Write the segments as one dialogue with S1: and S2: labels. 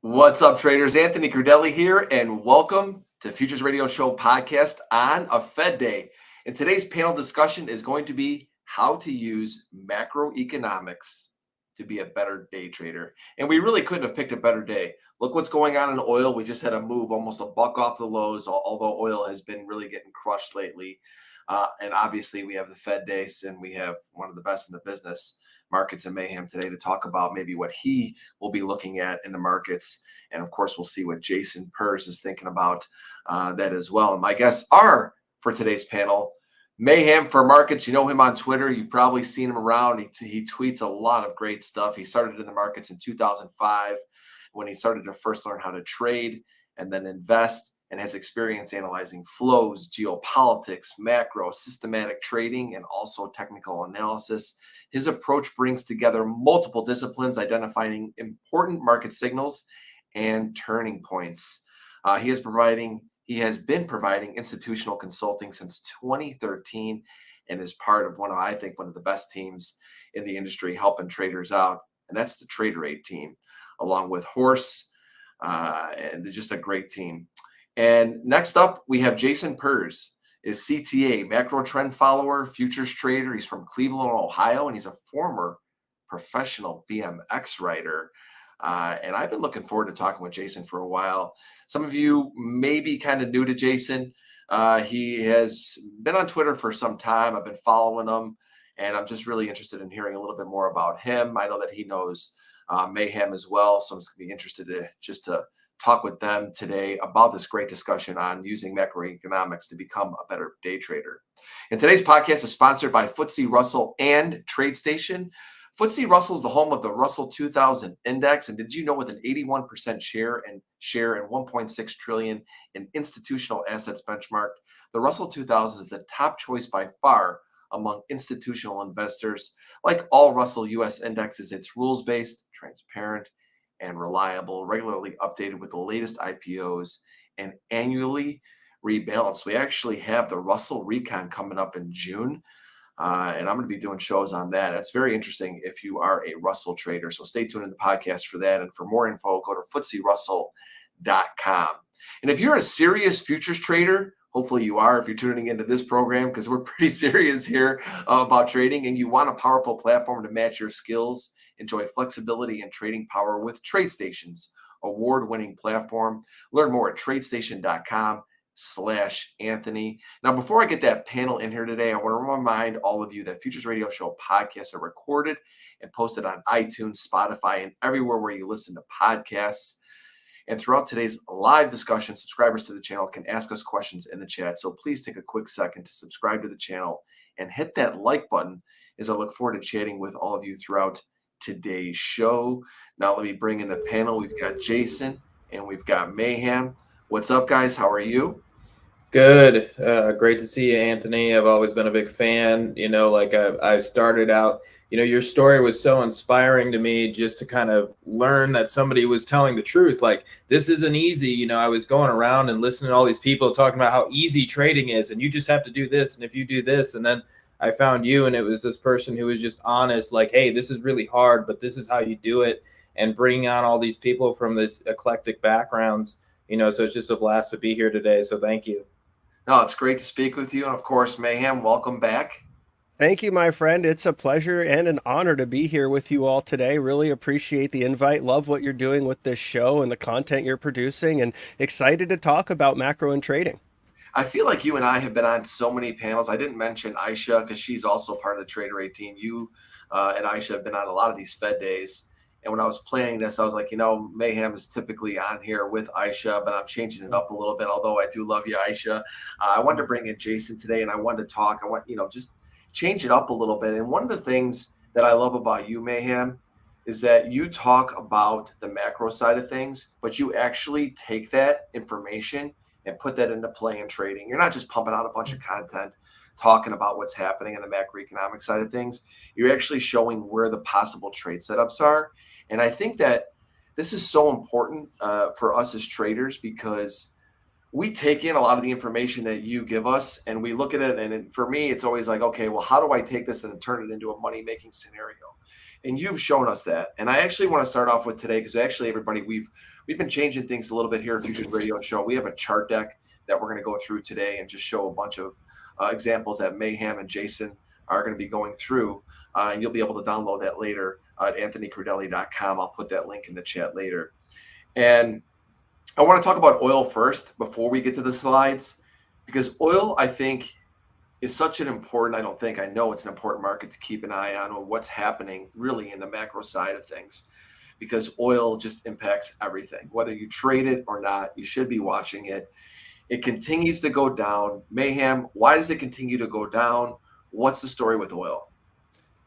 S1: What's up, traders? Anthony Crudele here, and welcome to Futures Radio Show podcast on a Fed day. And today's panel discussion is going to be how to use macroeconomics to be a better day trader. And we really couldn't have picked a better day. Look what's going on in oil. We just had a move almost a buck off the lows, although oil has been really getting crushed lately. And obviously, we have the Fed days, and we have one of the best in the business, Markets and Mayhem, today to talk about maybe what he will be looking at in the markets. And of course, we'll see what Jason Purrs is thinking about that as well. And my guests are for today's panel, Mayhem for Markets. You know him on Twitter. You've probably seen him around. He tweets a lot of great stuff. He started in the markets in 2005 when he started to first learn how to trade and then invest, and has experience analyzing flows, geopolitics, macro, systematic trading, and also technical analysis. His approach brings together multiple disciplines, identifying important market signals and turning points. He has been providing institutional consulting since 2013 and is part of one of the best teams in the industry helping traders out, and that's the Trader 8 team, along with Horse, and they're just a great team. And next up, we have Jason Purrs, is CTA, macro trend follower, futures trader. He's from Cleveland, Ohio, and he's a former professional BMX rider. And I've been looking forward to talking with Jason for a while. Some of you may be kind of new to Jason. He has been on Twitter for some time. I've been following him, and I'm just really interested in hearing a little bit more about him. I know that he knows Mayhem as well, so I'm just going to be interested to talk with them today about this great discussion on using macroeconomics to become a better day trader. And today's podcast is sponsored by FTSE Russell and TradeStation. FTSE Russell is the home of the Russell 2000 Index, and did you know with an 81% share and 1.6 trillion in institutional assets benchmarked, the Russell 2000 is the top choice by far among institutional investors. Like all Russell US indexes, it's rules-based, transparent, and reliable, regularly updated with the latest IPOs, and annually rebalanced. We actually have the Russell Recon coming up in June, and I'm going to be doing shows on that. It's very interesting if you are a Russell trader, so stay tuned in the podcast for that. And for more info, go to FTSERussell.com. And if you're a serious futures trader, hopefully you are if you're tuning into this program, because we're pretty serious here about trading, and you want a powerful platform to match your skills, enjoy flexibility and trading power with TradeStation's award-winning platform. Learn more at tradestation.com/Anthony. Now, before I get that panel in here today, I want to remind all of you that Futures Radio Show podcasts are recorded and posted on iTunes, Spotify, and everywhere where you listen to podcasts. And throughout today's live discussion, subscribers to the channel can ask us questions in the chat. So please take a quick second to subscribe to the channel and hit that like button as I look forward to chatting with all of you throughout today's show. Now let me bring in the panel. We've got Jason and we've got Mayhem. What's up, guys? How are you?
S2: Good. Great to see you, Anthony. I've always been a big fan. I started out, your story was so inspiring to me just to kind of learn that somebody was telling the truth. Like, this isn't easy. I was going around and listening to all these people talking about how easy trading is, and you just have to do this, and if you do this, and then I found you, and it was this person who was just honest, like, hey, this is really hard, but this is how you do it, and bringing on all these people from this eclectic backgrounds, so it's just a blast to be here today. So thank you.
S1: No, it's great to speak with you. And of course, Mayhem, welcome back.
S3: Thank you, my friend. It's a pleasure and an honor to be here with you all today. Really appreciate the invite. Love what you're doing with this show and the content you're producing, and excited to talk about macro and trading.
S1: I feel like you and I have been on so many panels. I didn't mention Aisha because she's also part of the Trader 8 team. You and Aisha have been on a lot of these Fed days. And when I was planning this, I was like, Mayhem is typically on here with Aisha, but I'm changing it up a little bit, although I do love you, Aisha. I wanted to bring in Jason today, and I wanted to talk. I want, just change it up a little bit. And one of the things that I love about you, Mayhem, is that you talk about the macro side of things, but you actually take that information and put that into play in trading. You're not just pumping out a bunch of content talking about what's happening on the macroeconomic side of things. You're actually showing where the possible trade setups are. And I think that this is so important for us as traders, because we take in a lot of the information that you give us and we look at it. And for me, it's always like, okay, well, how do I take this and turn it into a money-making scenario? And you've shown us that. And I actually want to start off with today, because actually, everybody, we've been changing things a little bit here at Futures Radio Show. We have a chart deck that we're going to go through today and just show a bunch of examples that Mayhem and Jason are going to be going through. And you'll be able to download that later at anthonycrudele.com. I'll put that link in the chat later. And I want to talk about oil first before we get to the slides, because oil, I think, is such an important, I know it's an important market to keep an eye on what's happening really in the macro side of things, because oil just impacts everything. Whether you trade it or not, you should be watching it. It continues to go down. Mayhem, why does it continue to go down? What's the story with oil?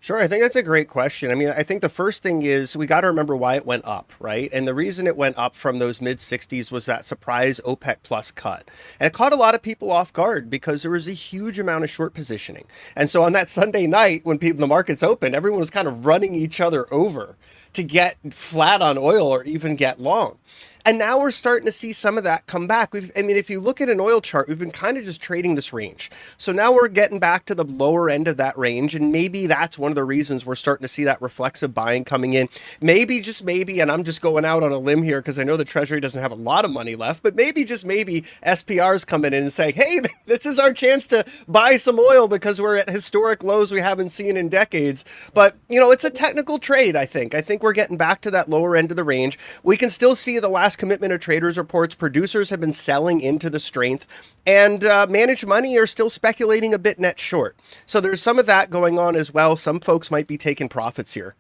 S3: Sure, I think that's a great question. I mean, I think the first thing is we got to remember why it went up, right? And the reason it went up from those mid 60s was that surprise OPEC plus cut. And it caught a lot of people off guard because there was a huge amount of short positioning. And so on that Sunday night, when the markets opened, everyone was kind of running each other over to get flat on oil or even get long. And now we're starting to see some of that come back. If you look at an oil chart, we've been kind of just trading this range. So now we're getting back to the lower end of that range. And maybe that's one of the reasons we're starting to see that reflexive buying coming in. Maybe, just maybe, and I'm just going out on a limb here because I know the Treasury doesn't have a lot of money left, but maybe, just maybe, SPR's coming in and saying, hey, this is our chance to buy some oil because we're at historic lows we haven't seen in decades. But, it's a technical trade, I think. I think we're getting back to that lower end of the range. We can still see the last commitment of traders reports. Producers have been selling into the strength, and managed money are still speculating a bit net short. So there's some of that going on as well. Some folks might be taking profits here.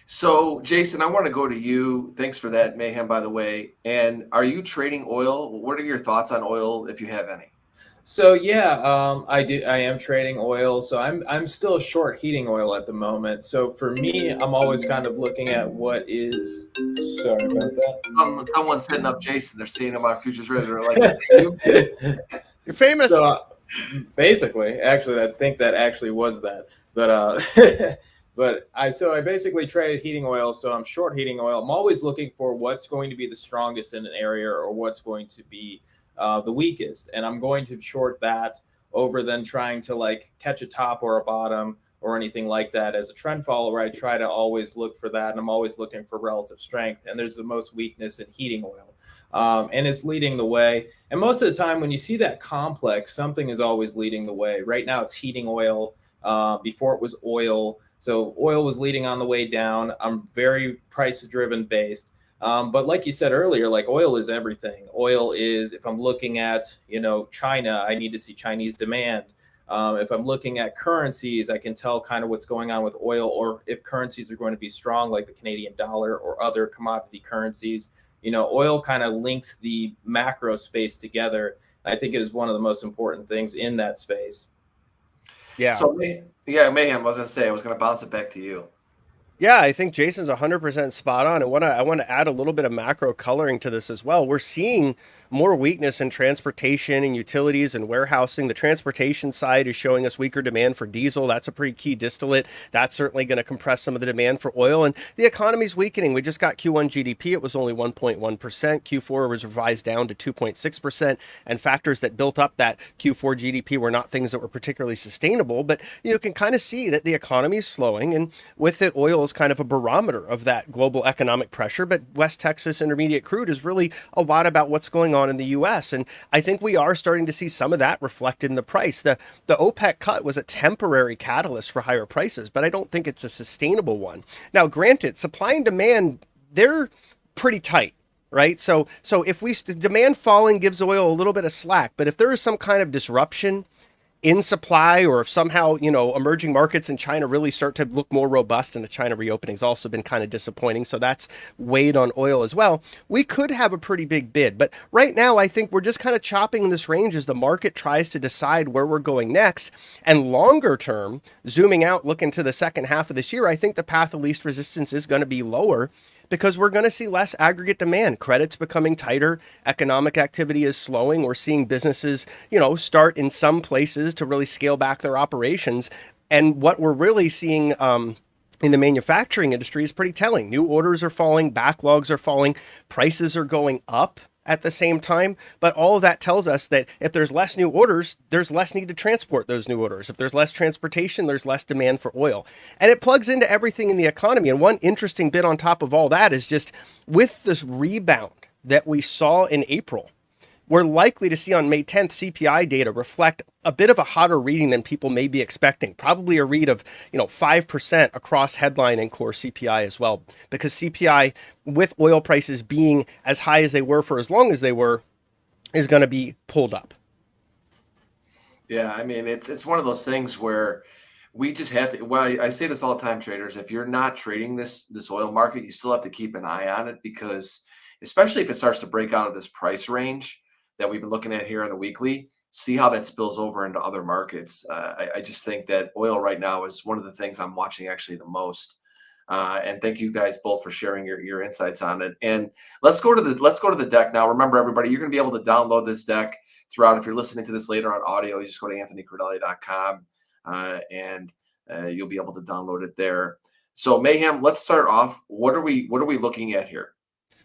S1: So, Jason, I want to go to you. Thanks for that, Mayhem, by the way. And are you trading oil? What are your thoughts on oil, if you have any?
S2: So I am trading oil. So I'm still short heating oil at the moment. So for me, I'm always kind of looking at what is. Sorry about that.
S1: Someone's hitting up Jason. They're seeing him on Futures Radio. They're like,
S3: you're famous.
S2: So basically, actually, I think that actually was that. But but I basically traded heating oil. So I'm short heating oil. I'm always looking for what's going to be the strongest in an area or what's going to be the weakest, and I'm going to short that over than trying to catch a top or a bottom or anything like that. As a trend follower, I try to always look for that, and I'm always looking for relative strength, and there's the most weakness in heating oil, and it's leading the way. And most of the time when you see that complex, something is always leading the way. Right now it's heating oil. Before it was oil, so oil was leading on the way down. I'm very price driven based. But like you said earlier, oil is everything. Oil is, if I'm looking at, China, I need to see Chinese demand. If I'm looking at currencies, I can tell kind of what's going on with oil, or if currencies are going to be strong, like the Canadian dollar or other commodity currencies. Oil kind of links the macro space together. I think it is one of the most important things in that space.
S3: Yeah.
S1: So, Mayhem, I was going to bounce it back to you.
S3: Yeah, I think Jason's 100% spot on. And I want to add a little bit of macro coloring to this as well. We're seeing more weakness in transportation and utilities and warehousing. The transportation side is showing us weaker demand for diesel. That's a pretty key distillate. That's certainly going to compress some of the demand for oil. And the economy's weakening. We just got Q1 GDP. It was only 1.1%. Q4 was revised down to 2.6%. And factors that built up that Q4 GDP were not things that were particularly sustainable. But you can kind of see that the economy is slowing. And with it, oil is kind of a barometer of that global economic pressure. But West Texas Intermediate crude is really a lot about what's going on in the U.S. And I think we are starting to see some of that reflected in the price. The OPEC cut was a temporary catalyst for higher prices, but I don't think it's a sustainable one. Now, granted, supply and demand, they're pretty tight. Right. So if demand falling gives oil a little bit of slack, but if there is some kind of disruption in supply, or if somehow, emerging markets in China really start to look more robust, and the China reopening has also been kind of disappointing, so that's weighed on oil as well, we could have a pretty big bid. But right now, I think we're just kind of chopping in this range as the market tries to decide where we're going next. And longer term, zooming out, looking to the second half of this year, I think the path of least resistance is going to be lower, because we're going to see less aggregate demand. Credit's becoming tighter. Economic activity is slowing. We're seeing businesses, start in some places to really scale back their operations. And what we're really seeing in the manufacturing industry is pretty telling. New orders are falling, backlogs are falling, prices are going up at the same time. But all of that tells us that if there's less new orders, there's less need to transport those new orders. If there's less transportation, there's less demand for oil. And it plugs into everything in the economy. And one interesting bit on top of all that is just with this rebound that we saw in April, we're likely to see on May 10th CPI data reflect a bit of a hotter reading than people may be expecting. Probably a read of 5% across headline and core CPI as well, because CPI, with oil prices being as high as they were for as long as they were, is going to be pulled up.
S1: Yeah, I mean, it's one of those things where we just have to. Well, I say this all the time, traders. If you're not trading this oil market, you still have to keep an eye on it, because especially if it starts to break out of this price range that we've been looking at here on the weekly, see how that spills over into other markets. I just think that oil right now is one of the things I'm watching actually the most. And thank you guys both for sharing your insights on it. And let's go to the deck now. Remember, everybody, you're going to be able to download this deck throughout. If you're listening to this later on audio, you just go to anthonycrudele.com and you'll be able to download it there. So Mayhem, let's start off. What are we looking at here?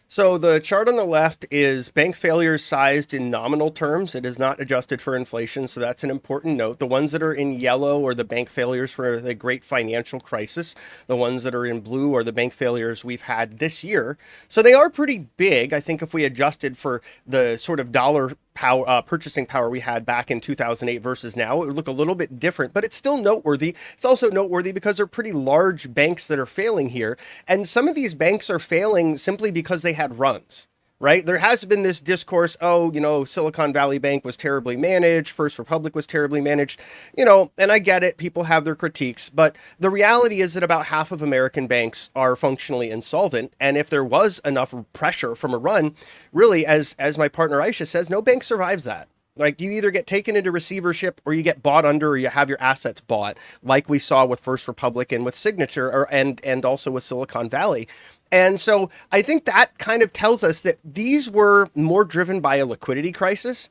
S3: So the chart on the left is bank failures sized in nominal terms. It is not adjusted for inflation, so that's an important note. The ones that are in yellow are the bank failures for the great financial crisis. The ones that are in blue are the bank failures we've had this year. So they are pretty big. I think if we adjusted for the sort of dollar power, purchasing power we had back in 2008 versus now, it would look a little bit different, but it's still noteworthy. It's also noteworthy because they're pretty large banks that are failing here. And some of these banks are failing simply because they had runs, right? There has been this discourse, Silicon Valley Bank was terribly managed, First Republic was terribly managed, and I get it, people have their critiques, but the reality is that about half of American banks are functionally insolvent, and if there was enough pressure from a run, really, as my partner Aisha says, no bank survives that. Like, you either get taken into receivership or you get bought under, or you have your assets bought, like we saw with First Republic and with Signature, and also with Silicon Valley. And so I think that kind of tells us that these were more driven by a liquidity crisis,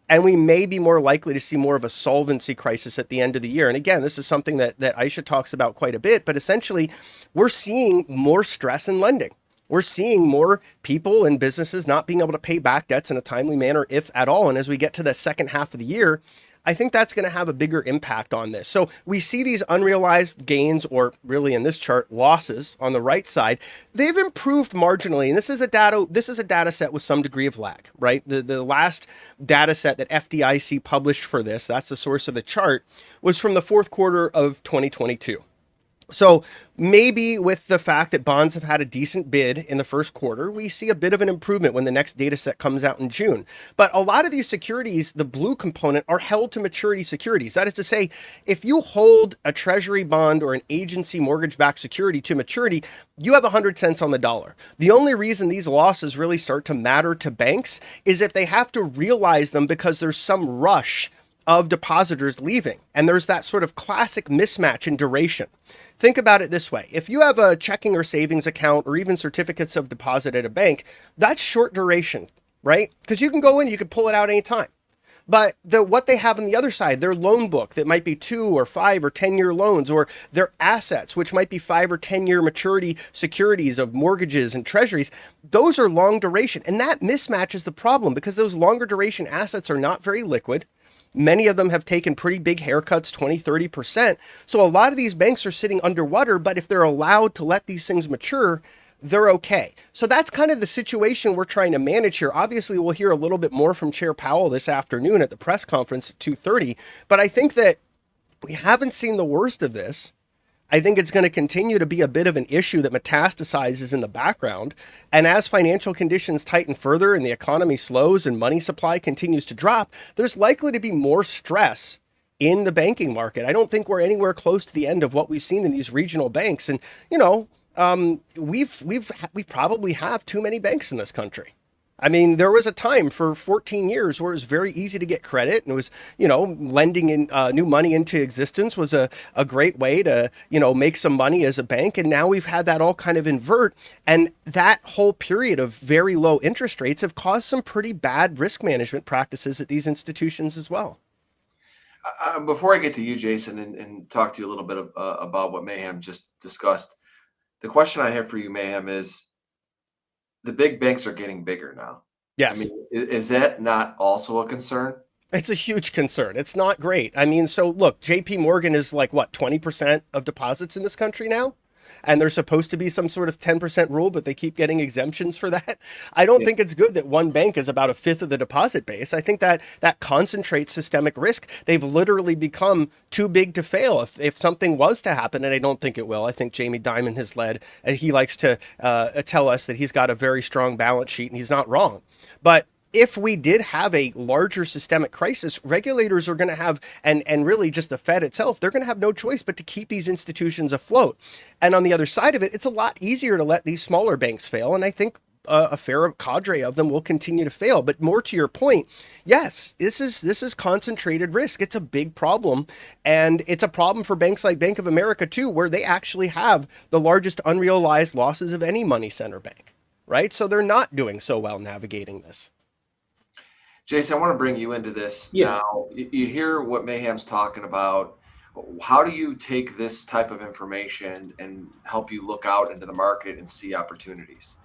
S3: and we may be more likely to see more of a solvency crisis at the end of the year. And again, this is something that Aisha talks about quite a bit, but essentially we're seeing more stress in lending. We're seeing more people and businesses not being able to pay back debts in a timely manner, if at all. And as we get to the second half of the year, I think that's going to have a bigger impact on this. So we see these unrealized gains, or really in this chart, losses on the right side. They've improved marginally. And this is a data set with some degree of lag, right? The last data set that FDIC published for this, that's the source of the chart, was from the fourth quarter of 2022. So maybe with the fact that bonds have had a decent bid in the first quarter, we see a bit of an improvement when the next data set comes out in June. But a lot of these securities, the blue component, are held to maturity securities. That is to say, if you hold a treasury bond or an agency mortgage-backed security to maturity, you have 100 cents on the dollar. The only reason these losses really start to matter to banks is if they have to realize them because there's some rush of depositors leaving. And there's that sort of classic mismatch in duration. Think about it this way. If you have a checking or savings account or even certificates of deposit at a bank, that's short duration, right? Because you can go in, you can pull it out anytime. But what they have on the other side, their loan book that might be 2 or 5 or 10-year loans, or their assets, which might be 5 or 10-year maturity securities of mortgages and treasuries, those are long duration. And that mismatch is the problem, because those longer duration assets are not very liquid. Many of them have taken pretty big haircuts, 20, 30%. So a lot of these banks are sitting underwater, but if they're allowed to let these things mature, they're okay. So that's kind of the situation we're trying to manage here. Obviously, we'll hear a little bit more from Chair Powell this afternoon at the press conference at 2:30, but I think that we haven't seen the worst of this. I think it's going to continue to be a bit of an issue that metastasizes in the background. And as financial conditions tighten further and the economy slows and money supply continues to drop, there's likely to be more stress in the banking market. I don't think we're anywhere close to the end of what we've seen in these regional banks. And, we probably have too many banks in this country. I mean, there was a time for 14 years where it was very easy to get credit, and it was, lending in new money into existence was a great way to, make some money as a bank. And now we've had that all kind of invert. And that whole period of very low interest rates have caused some pretty bad risk management practices at these institutions as well.
S1: Before I get to you, Jason, and talk to you a little bit about what Mayhem just discussed, the question I have for you, Mayhem, is the big banks are getting bigger now. I
S3: Yes.
S1: mean, is that not also a concern?
S3: It's a huge concern. It's not great. I mean, so look, JP Morgan is like what, 20% of deposits in this country now? And there's supposed to be some sort of 10% rule, but they keep getting exemptions for that. I don't
S1: Yeah.
S3: think it's good that one bank is about a fifth of the deposit base. I think that that concentrates systemic risk. They've literally become too big to fail. If something was to happen, and I don't think it will, I think Jamie Dimon has led, and he likes to tell us that he's got a very strong balance sheet, and he's not wrong. But if we did have a larger systemic crisis, regulators are going to have, and really just the Fed itself, they're going to have no choice but to keep these institutions afloat. And on the other side of it, it's a lot easier to let these smaller banks fail. And I think a fair cadre of them will continue to fail. But more to your point, yes, this is concentrated risk. It's a big problem, and it's a problem for banks like Bank of America too, where they actually have the largest unrealized losses of any money center bank, right? So they're not doing so well navigating this.
S1: Jason, I want to bring you into this
S2: Yeah.
S1: now. You hear what Mayhem's talking about. How do you take this type of information and help you look out into the market and see opportunities?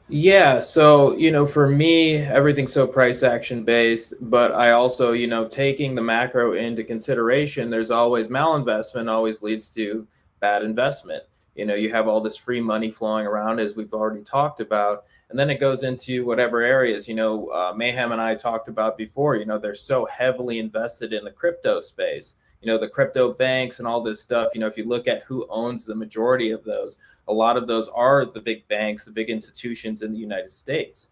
S2: Yeah, so for me, everything's so price action based, but I also, taking the macro into consideration, there's always malinvestment always leads to bad investment. You have all this free money flowing around, as we've already talked about, and then it goes into whatever areas. Mayhem and I talked about before. They're so heavily invested in the crypto space. The crypto banks and all this stuff. If you look at who owns the majority of those, a lot of those are the big banks, the big institutions in the United States.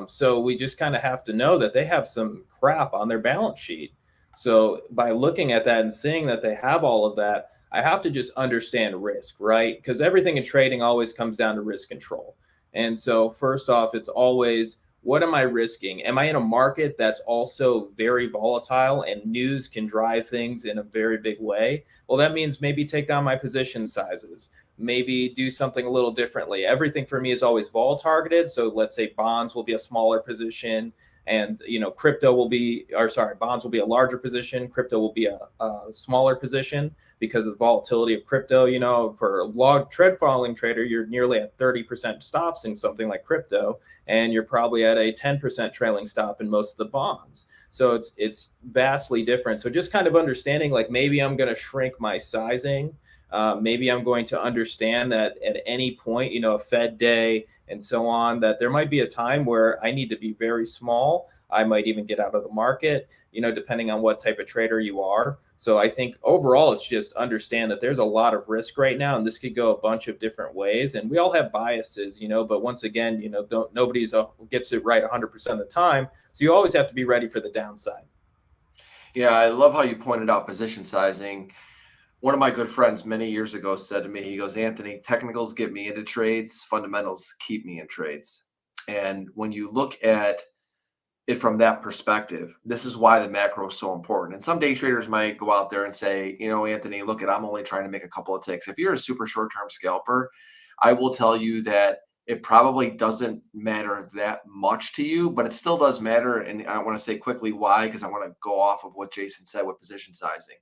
S2: So we just kind of have to know that they have some crap on their balance sheet. So by looking at that and seeing that they have all of that, I have to just understand risk, right? Because everything in trading always comes down to risk control. And so first off, it's always, what am I risking? Am I in a market that's also very volatile and news can drive things in a very big way? Well, that means maybe take down my position sizes, maybe do something a little differently. Everything for me is always vol targeted. So let's say bonds will be a smaller position, and crypto will be, or sorry, bonds will be a larger position, crypto will be a smaller position because of the volatility of crypto. For a log tread following trader, you're nearly at 30% stops in something like crypto, and you're probably at a 10% trailing stop in most of the bonds. So it's vastly different. So just kind of understanding, like, maybe I'm going to shrink my sizing. Maybe I'm going to understand that at any point, a Fed day and so on, that there might be a time where I need to be very small. I might even get out of the market, depending on what type of trader you are. So I think overall, it's just understand that there's a lot of risk right now, and this could go a bunch of different ways. And we all have biases, but once again, nobody's gets it right 100% of the time. So you always have to be ready for the downside.
S1: Yeah, I love how you pointed out position sizing. One of my good friends many years ago said to me, he goes, Anthony, technicals get me into trades, fundamentals keep me in trades. And when you look at it from that perspective, this is why the macro is so important. And some day traders might go out there and say, Anthony, look, I'm only trying to make a couple of ticks. If you're a super short-term scalper, I will tell you that it probably doesn't matter that much to you, but it still does matter. And I want to say quickly why, because I want to go off of what Jason said with position sizing.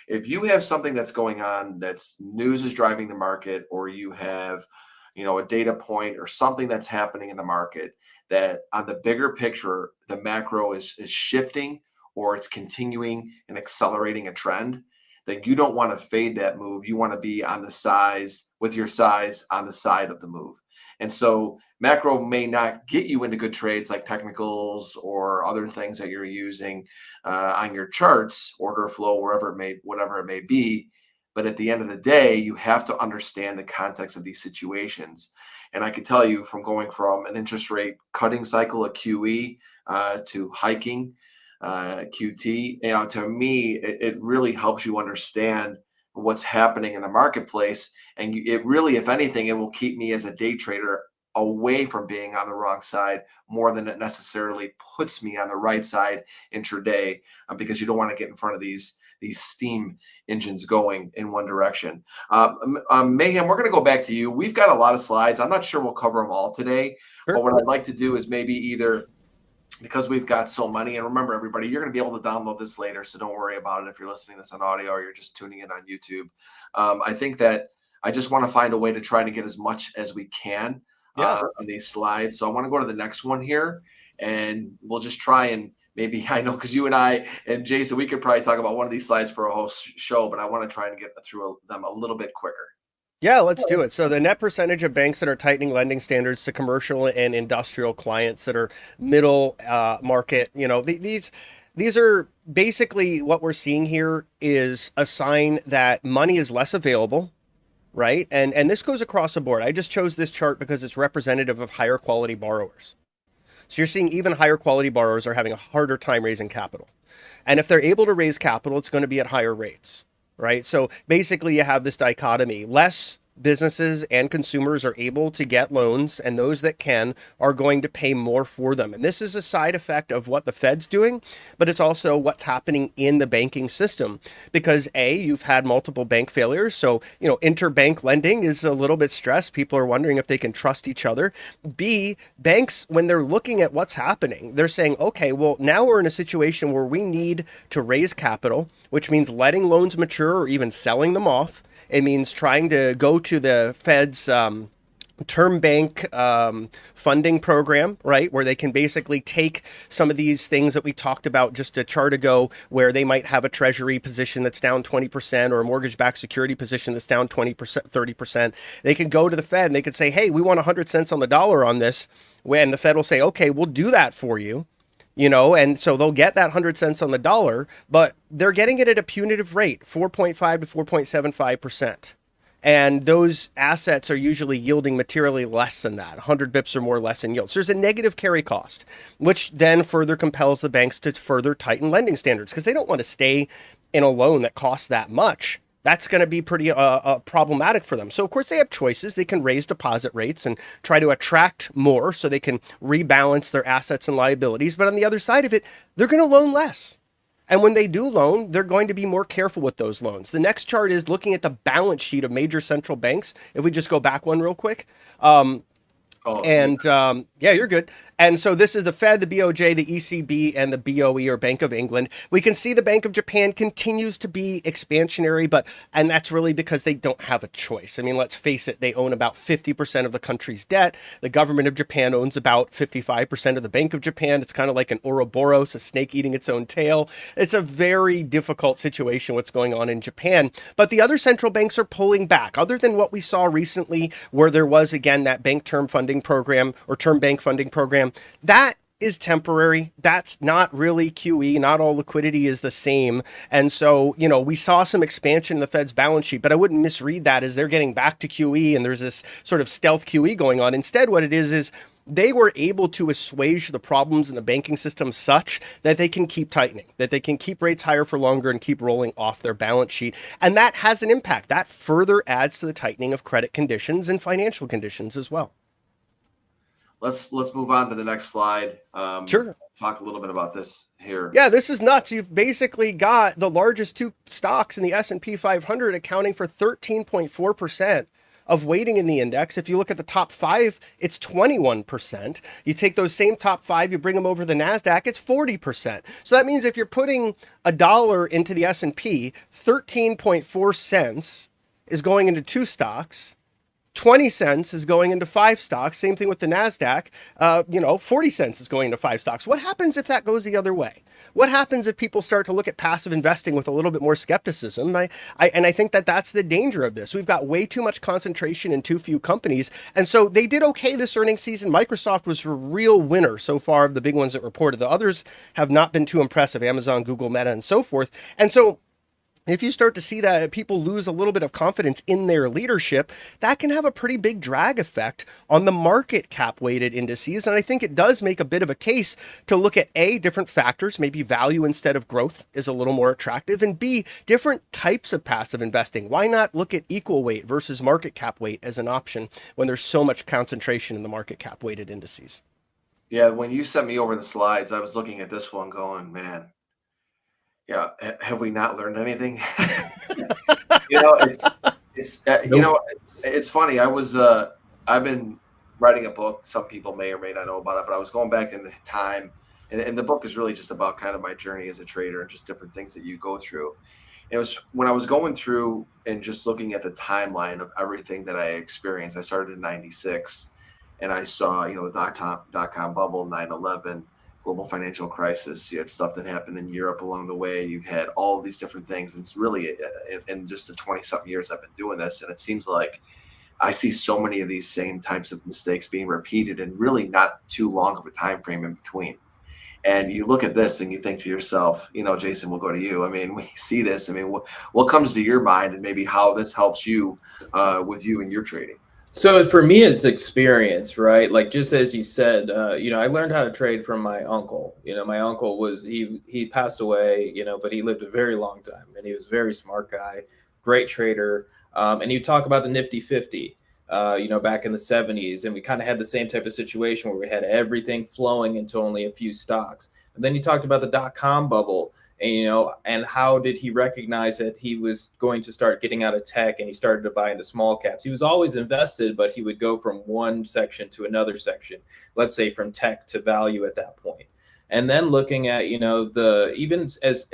S1: If you have something that's going on, that's news is driving the market, or you have a data point or something that's happening in the market that on the bigger picture the macro is shifting, or it's continuing and accelerating a trend, then you don't want to fade that move. You want to be on the size, with your size on the side of the move. And so macro may not get you into good trades like technicals or other things that you're using on your charts, order flow, whatever it may be. But at the end of the day, you have to understand the context of these situations. And I can tell you, from going from an interest rate cutting cycle, a QE, to hiking, QT, to me, it really helps you understand what's happening in the marketplace. And it really, if anything, it will keep me as a day trader away from being on the wrong side more than it necessarily puts me on the right side intraday, because you don't want to get in front of these steam engines going in one direction. Mayhem, we're going to go back to you. We've got a lot of slides. I'm not sure we'll cover them all today,
S3: Sure.
S1: but what I'd like to do is maybe either, because we've got so many, and remember, everybody, you're going to be able to download this later, so don't worry about it if you're listening to this on audio or you're just tuning in on YouTube. I think that I just want to find a way to try to get as much as we can
S3: Yeah.
S1: on these slides. So I want to go to the next one here, and we'll just try and maybe, I know because you and I and Jason, we could probably talk about one of these slides for a whole show, but I want to try and get through them a little bit quicker.
S3: Yeah, let's do it. So the net percentage of banks that are tightening lending standards to commercial and industrial clients that are middle market, these are basically what we're seeing here is a sign that money is less available, right? And this goes across the board. I just chose this chart because it's representative of higher quality borrowers. So you're seeing even higher quality borrowers are having a harder time raising capital. And if they're able to raise capital, it's going to be at higher rates, right? So basically, you have this dichotomy. Less businesses and consumers are able to get loans, and those that can are going to pay more for them. And this is a side effect of what the Fed's doing, but it's also what's happening in the banking system. Because A, you've had multiple bank failures. So, interbank lending is a little bit stressed. People are wondering if they can trust each other. B, banks, when they're looking at what's happening, they're saying, okay, well, now we're in a situation where we need to raise capital, which means letting loans mature or even selling them off. It means trying to go to the Fed's term bank funding program, right, where they can basically take some of these things that we talked about just a chart ago, where they might have a treasury position that's down 20% or a mortgage-backed security position that's down 20%, 30%. They can go to the Fed and they could say, hey, we want 100 cents on the dollar on this. And the Fed will say, okay, we'll do that for you. And so they'll get that 100 cents on the dollar, but they're getting it at a punitive rate, 4.5 to 4.75%. And those assets are usually yielding materially less than that, 100 bips or more less in yield. So there's a negative carry cost, which then further compels the banks to further tighten lending standards because they don't want to stay in a loan that costs that much. That's going to be pretty problematic for them. So, of course, they have choices. They can raise deposit rates and try to attract more so they can rebalance their assets and liabilities. But on the other side of it, they're going to loan less. And when they do loan, they're going to be more careful with those loans. The next chart is looking at the balance sheet of major central banks. If we just go back one real quick. Yeah, you're good. And so this is the Fed, the BOJ, the ECB, and the BOE, or Bank of England. We can see the Bank of Japan continues to be expansionary, and that's really because they don't have a choice. I mean, let's face it, they own about 50% of the country's debt. The government of Japan owns about 55% of the Bank of Japan. It's kind of like an Ouroboros, a snake eating its own tail. It's a very difficult situation what's going on in Japan. But the other central banks are pulling back, other than what we saw recently, where there was, again, that bank term funding program or term bank funding program. That is temporary. That's not really QE. Not all liquidity is the same. And so, we saw some expansion in the Fed's balance sheet, but I wouldn't misread that as they're getting back to QE and there's this sort of stealth QE going on. Instead, what it is they were able to assuage the problems in the banking system such that they can keep tightening, that they can keep rates higher for longer and keep rolling off their balance sheet. And that has an impact. That further adds to the tightening of credit conditions and financial conditions as well.
S1: Let's move on to the next slide.
S3: Sure.
S1: Talk a little bit about this here.
S3: Yeah, this is nuts. You've basically got the largest two stocks in the S&P 500 accounting for 13.4% of weighting in the index. If you look at the top five, it's 21%. You take those same top five, you bring them over the NASDAQ, it's 40%. So that means if you're putting $1 into the S&P, 13.4 cents is going into two stocks. 20 cents is going into five stocks. Same thing with the NASDAQ. 40 cents is going into five stocks. What happens if that goes the other way? What happens if people start to look at passive investing with a little bit more skepticism? I think that that's the danger of this. We've got way too much concentration in too few companies. And so they did okay this earnings season. Microsoft was a real winner so far of the big ones that reported. The others have not been too impressive. Amazon, Google, Meta, and so forth. And so if you start to see that people lose a little bit of confidence in their leadership, that can have a pretty big drag effect on the market cap weighted indices. And I think it does make a bit of a case to look at A, different factors, maybe value instead of growth is a little more attractive, and B, different types of passive investing. Why not look at equal weight versus market cap weight as an option when there's so much concentration in the market cap weighted indices?
S1: Yeah, when you sent me over the slides, I was looking at this one going, man, yeah, have we not learned anything? It's funny. I've been writing a book. Some people may or may not know about it, but I was going back in the time, and the book is really just about kind of my journey as a trader and just different things that you go through. It was when I was going through and just looking at the timeline of everything that I experienced. I started in '96, and I saw, the dot-com bubble, 9/11, global financial crisis. You had stuff that happened in Europe along the way. You've had all of these different things. And it's really, in just the 20 something years I've been doing this, and it seems like I see so many of these same types of mistakes being repeated and really not too long of a time frame in between. And you look at this and you think to yourself, Jason, we'll go to you. I mean, when you see this, I mean, what comes to your mind and maybe how this helps you with you and your trading?
S2: So for me, it's experience, right? Like just as you said, I learned how to trade from my uncle. My uncle he passed away, but he lived a very long time, and he was a very smart guy, great trader. And you talk about the Nifty 50, back in the 70s, and we kind of had the same type of situation where we had everything flowing into only a few stocks. And then you talked about the dot-com bubble. And how did he recognize that he was going to start getting out of tech, and he started to buy into small caps? He was always invested, but he would go from one section to another section, let's say from tech to value at that point. And then looking at, even as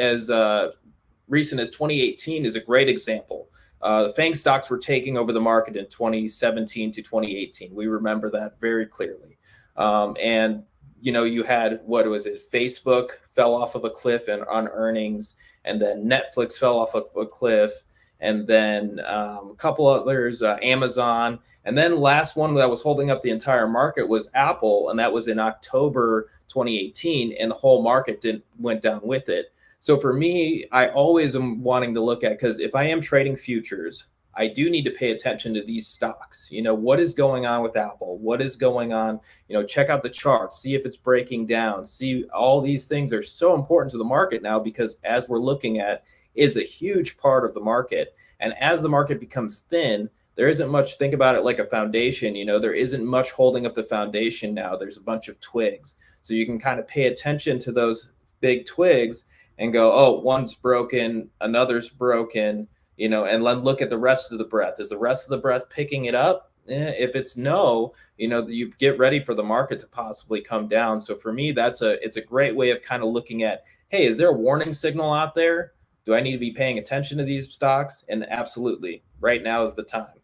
S2: recent as 2018 is a great example. The FANG stocks were taking over the market in 2017 to 2018. We remember that very clearly. And you had, what was it? Facebook fell off of a cliff on earnings, and then Netflix fell off of a cliff, and then a couple others, Amazon, and then last one that was holding up the entire market was Apple, and that was in October 2018, and the whole market went down with it. So for me, I always am wanting to look at, because if I am trading futures, I do need to pay attention to these stocks. What is going on with Apple? What is going on? Check out the charts, see if it's breaking down. See, all these things are so important to the market now, because as we're looking at, is a huge part of the market. And as the market becomes thin, there isn't much, think about it like a foundation, there isn't much holding up the foundation now. There's a bunch of twigs. So you can kind of pay attention to those big twigs and go, oh, one's broken, another's broken, and then look at the rest of the breath. Is the rest of the breath picking it up? If it's no, you get ready for the market to possibly come down. So for me, it's a great way of kind of looking at, hey, is there a warning signal out there? Do I need to be paying attention to these stocks? And absolutely, right now is the time.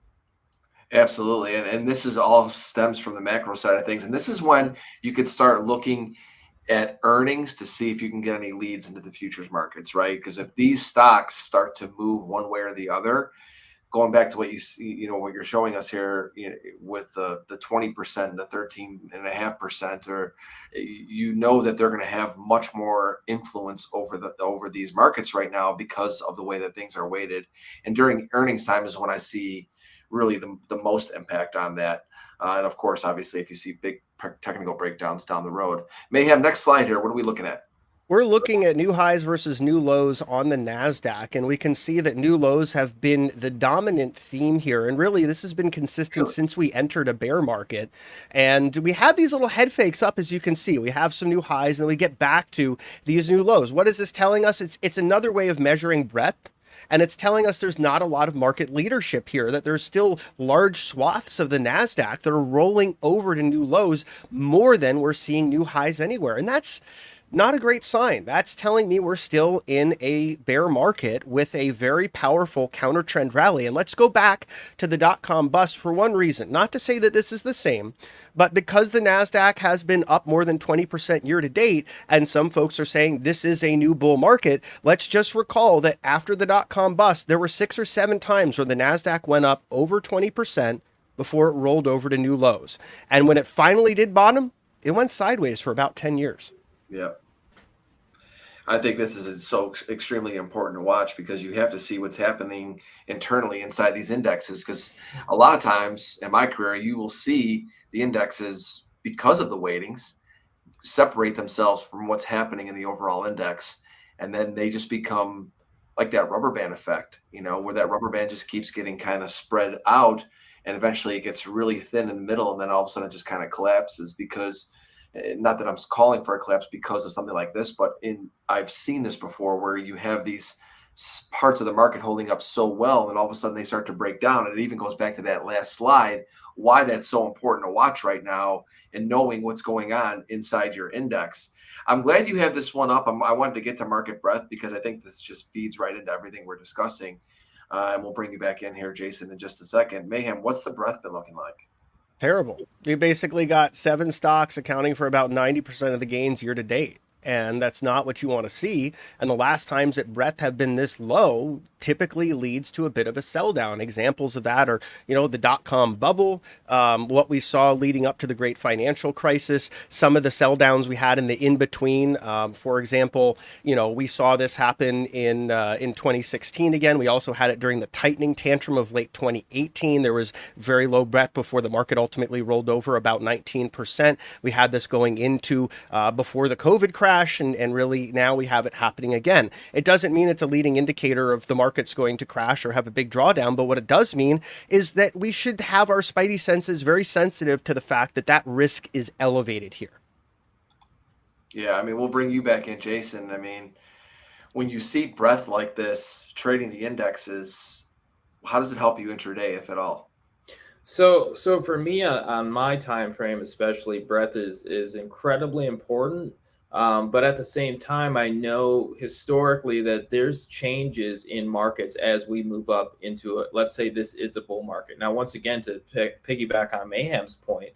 S1: Absolutely. And this is all stems from the macro side of things. And this is when you could start looking at earnings to see if you can get any leads into the futures markets, right? Because if these stocks start to move one way or the other, going back to what you see, what you're showing us here, with the 20% and the 13.5%, or that they're going to have much more influence over these markets right now because of the way that things are weighted. And during earnings time is when I see really the most impact on that. And of course, obviously, if you see big technical breakdowns down the road. Mayhem, next slide here. What are we looking at?
S3: We're looking at new highs versus new lows on the NASDAQ, and we can see that new lows have been the dominant theme here. And really, this has been consistent since we entered a bear market. And we have these little head fakes up, as you can see. We have some new highs, and we get back to these new lows. What is this telling us? It's another way of measuring breadth. And it's telling us there's not a lot of market leadership here, that there's still large swaths of the NASDAQ that are rolling over to new lows more than we're seeing new highs anywhere. And that's not a great sign. That's telling me we're still in a bear market with a very powerful counter trend rally. And let's go back to the dot-com bust for one reason. Not to say that this is the same, but because the NASDAQ has been up more than 20% year to date, and some folks are saying this is a new bull market, let's just recall that after the dot-com bust, there were 6 or 7 times where the NASDAQ went up over 20% before it rolled over to new lows. And when it finally did bottom, it went sideways for about 10 years.
S1: Yeah. I think this is so extremely important to watch, because you have to see what's happening internally inside these indexes. Because a lot of times in my career, you will see the indexes, because of the weightings, separate themselves from what's happening in the overall index. And then they just become like that rubber band effect, where that rubber band just keeps getting kind of spread out, and eventually it gets really thin in the middle. And then all of a sudden it just kind of collapses, because not that I'm calling for a collapse because of something like this, but I've seen this before, where you have these parts of the market holding up so well, and all of a sudden they start to break down. And it even goes back to that last slide, why that's so important to watch right now, and knowing what's going on inside your index. I'm glad you have this one up. I wanted to get to market breadth, because I think this just feeds right into everything we're discussing. And we'll bring you back in here, Jason, in just a second. Mayhem, what's the breadth been looking like?
S3: Terrible. You basically got 7 stocks accounting for about 90% of the gains year to date. And that's not what you want to see. And the last times that breadth have been this low typically leads to a bit of a sell down. Examples of that are, the dot-com bubble, what we saw leading up to the great financial crisis, some of the sell downs we had in the in-between. For example, we saw this happen in 2016 again. We also had it during the tightening tantrum of late 2018. There was very low breadth before the market ultimately rolled over about 19%. We had this going into before the COVID crash, and really now we have it happening again. It doesn't mean it's a leading indicator of the market's going to crash or have a big drawdown, but what it does mean is that we should have our spidey senses very sensitive to the fact that that risk is elevated here.
S1: Yeah, we'll bring you back in, Jason. When you see breadth like this trading the indexes, how does it help you intraday, if at all?
S2: So for me on my time frame, especially, breadth is incredibly important. But at the same time, I know historically that there's changes in markets as we move up into it. Let's say this is a bull market. Now, once again, to piggyback on Mayhem's point,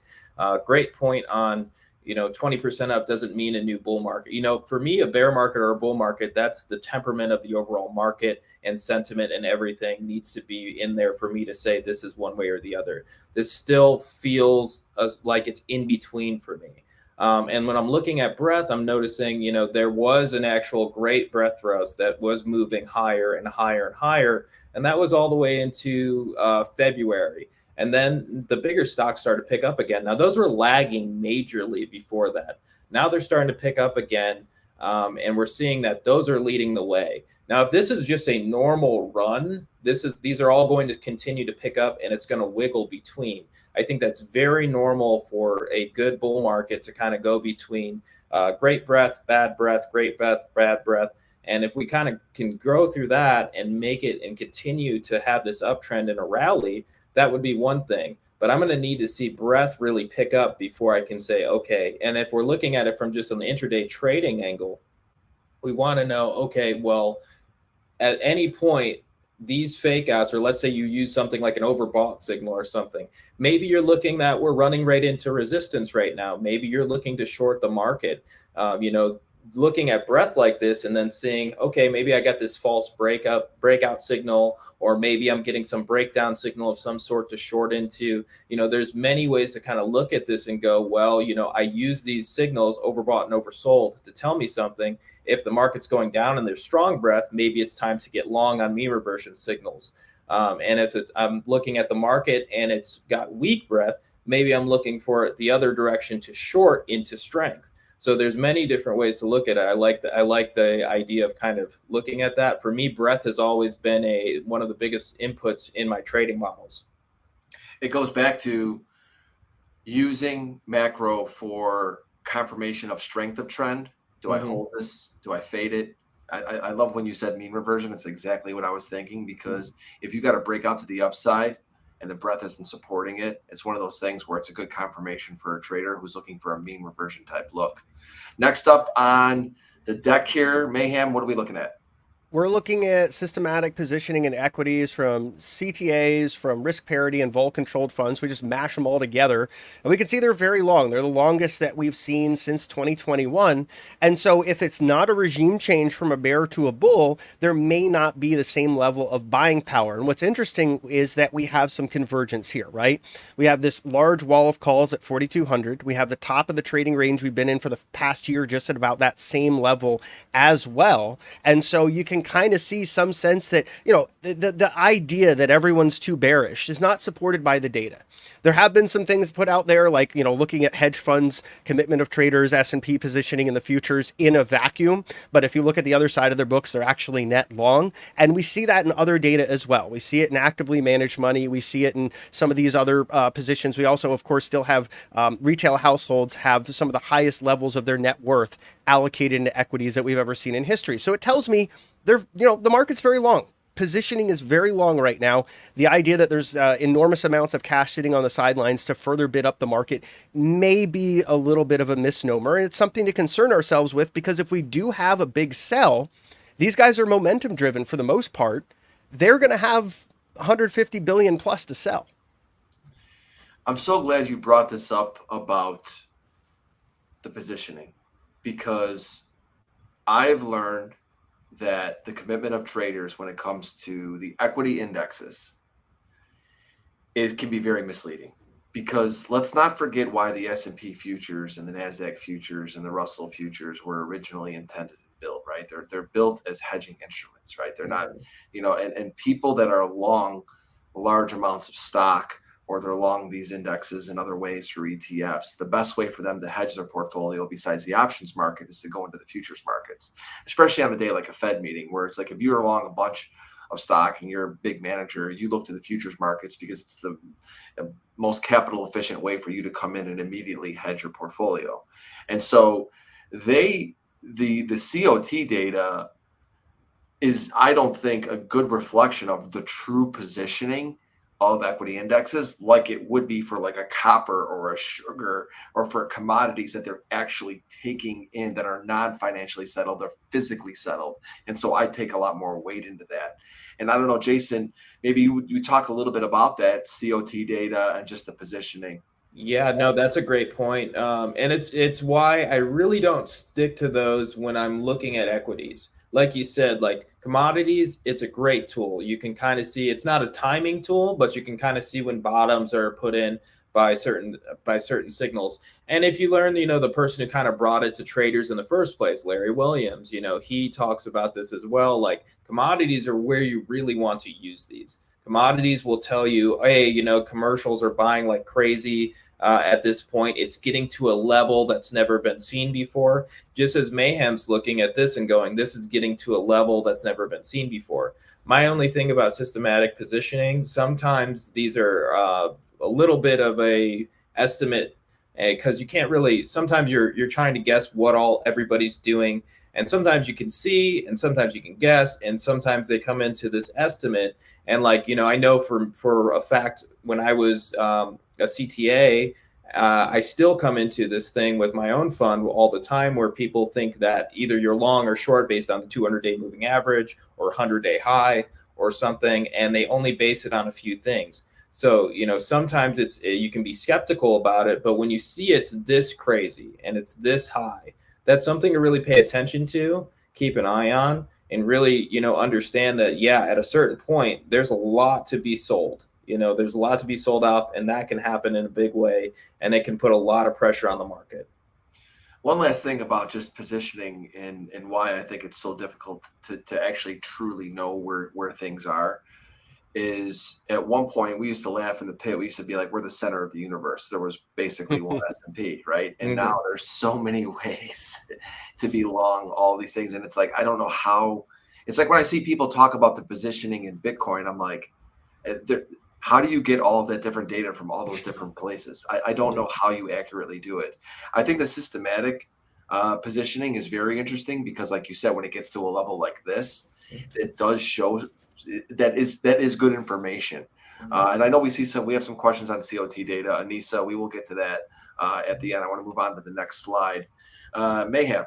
S2: great point on, 20% up doesn't mean a new bull market. For me, a bear market or a bull market, that's the temperament of the overall market, and sentiment and everything needs to be in there for me to say this is one way or the other. This still feels like it's in between for me. And when I'm looking at breadth, I'm noticing, there was an actual great breadth thrust that was moving higher and higher and higher. And that was all the way into February. And then the bigger stocks started to pick up again. Now, those were lagging majorly before that. Now they're starting to pick up again. And we're seeing that those are leading the way. Now, if this is just a normal run, these are all going to continue to pick up, and it's going to wiggle between. I think that's very normal for a good bull market to kind of go between great breadth, great breadth, bad breadth. And if we kind of can grow through that and make it and continue to have this uptrend in a rally, that would be one thing. But I'm going to need to see breadth really pick up before I can say, okay. And if we're looking at it from just an intraday trading angle, we want to know, okay, well, at any point, these fake outs, or let's say you use something like an overbought signal or something, maybe you're looking that we're running right into resistance right now. Maybe you're looking to short the market, looking at breadth like this and then seeing, okay, maybe I got this false breakout signal, or maybe I'm getting some breakdown signal of some sort to short into. There's many ways to kind of look at this and go, well, I use these signals, overbought and oversold, to tell me something. If the market's going down and there's strong breadth, maybe it's time to get long on mean reversion signals. And if I'm looking at the market and it's got weak breadth, maybe I'm looking for the other direction to short into strength. So there's many different ways to look at it. I like the idea of kind of looking at that. For me, breadth has always been one of the biggest inputs in my trading models.
S1: It goes back to using macro for confirmation of strength of trend. Do I hold this? Do I fade it? I love when you said mean reversion. It's exactly what I was thinking, because if you got to break out to the upside and the breadth isn't supporting it, it's one of those things where it's a good confirmation for a trader who's looking for a mean reversion type look. Next up on the deck here, Mayhem, what are we looking at?
S3: We're looking at systematic positioning in equities from CTAs, from risk parity and vol-controlled funds. We just mash them all together. And we can see they're very long. They're the longest that we've seen since 2021. And so if it's not a regime change from a bear to a bull, there may not be the same level of buying power. And what's interesting is that we have some convergence here, right? We have this large wall of calls at 4,200. We have the top of the trading range we've been in for the past year just at about that same level as well. And so you can kind of see some sense that, the idea that everyone's too bearish is not supported by the data. There have been some things put out there, like, looking at hedge funds, commitment of traders, S&P positioning in the futures in a vacuum. But if you look at the other side of their books, they're actually net long. And we see that in other data as well. We see it in actively managed money. We see it in some of these other positions. We also, of course, still have retail households have some of the highest levels of their net worth allocated into equities that we've ever seen in history. So it tells me the market's very long. Positioning is very long right now. The idea that there's enormous amounts of cash sitting on the sidelines to further bid up the market may be a little bit of a misnomer. And it's something to concern ourselves with, because if we do have a big sell, these guys are momentum driven for the most part. They're going to have 150 billion plus to sell.
S1: I'm so glad you brought this up about the positioning, because I've learned that the commitment of traders when it comes to the equity indexes, it can be very misleading, because let's not forget why the S&P futures and the Nasdaq futures and the Russell futures were originally intended and built, right? They're built as hedging instruments, right? They're not, and people that are long large amounts of stock, or they're long these indexes and other ways through ETFs, the best way for them to hedge their portfolio besides the options market is to go into the futures markets, especially on a day like a Fed meeting, where it's like if you're along a bunch of stock and you're a big manager, you look to the futures markets because it's the most capital efficient way for you to come in and immediately hedge your portfolio. And so the COT data is, I don't think, a good reflection of the true positioning of equity indexes, like it would be for like a copper or a sugar, or for commodities that they're actually taking in that are non-financially settled, they're physically settled. And so I take a lot more weight into that. And I don't know, Jason, maybe you talk a little bit about that COT data and just the positioning.
S2: Yeah, no, that's a great point. And it's why I really don't stick to those when I'm looking at equities. Like you said, like commodities, it's a great tool. You can kind of see, it's not a timing tool, but you can kind of see when bottoms are put in by certain signals. And if you learn, the person who kind of brought it to traders in the first place, Larry Williams, he talks about this as well. Like commodities are where you really want to use these. Commodities will tell you, hey, commercials are buying like crazy at this point. It's getting to a level that's never been seen before. Just as Mayhem's looking at this and going, this is getting to a level that's never been seen before. My only thing about systematic positioning, sometimes these are a little bit of a estimate, because you can't really, sometimes you're trying to guess what all everybody's doing. And sometimes you can see, and sometimes you can guess, and sometimes they come into this estimate. And like, I know for a fact, when I was a CTA, I still come into this thing with my own fund all the time, where people think that either you're long or short based on the 200-day moving average or 100-day high or something, and they only base it on a few things. So, sometimes you can be skeptical about it, but when you see it's this crazy and it's this high, that's something to really pay attention to, keep an eye on, and really, understand that, yeah, at a certain point, there's a lot to be sold. There's a lot to be sold off, and that can happen in a big way, and it can put a lot of pressure on the market.
S1: One last thing about just positioning and why I think it's so difficult to actually truly know where things are is, at one point we used to laugh in the pit. We used to be like, we're the center of the universe. There was basically one S&P, right? And now there's so many ways to be long all these things. And it's like, I don't know how. It's like when I see people talk about the positioning in Bitcoin, I'm like, how do you get all of that different data from all those different places? I don't know how you accurately do it. I think the systematic positioning is very interesting, because like you said, when it gets to a level like this, it does show that is good information. And I know we have some questions on COT data. Anissa, we will get to that at the end. I want to move on to the next slide. Mayhem.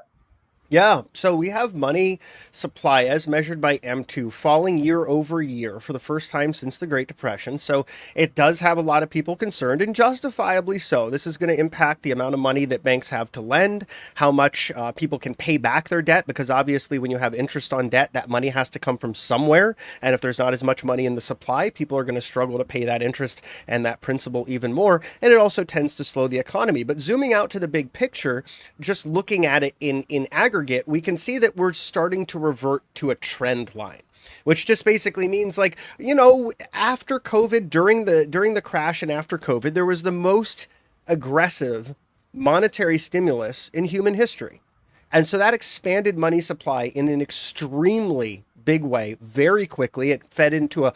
S3: Yeah, so we have money supply as measured by M2 falling year over year for the first time since the Great Depression. So it does have a lot of people concerned, and justifiably so. This is going to impact the amount of money that banks have to lend, how much people can pay back their debt, because obviously when you have interest on debt, that money has to come from somewhere. And if there's not as much money in the supply, people are going to struggle to pay that interest and that principal even more. And it also tends to slow the economy. But zooming out to the big picture, just looking at it in aggregate, we can see that we're starting to revert to a trend line, which just basically means, like, after COVID, during the crash and after COVID, there was the most aggressive monetary stimulus in human history. And so that expanded money supply in an extremely big way very quickly. It fed into a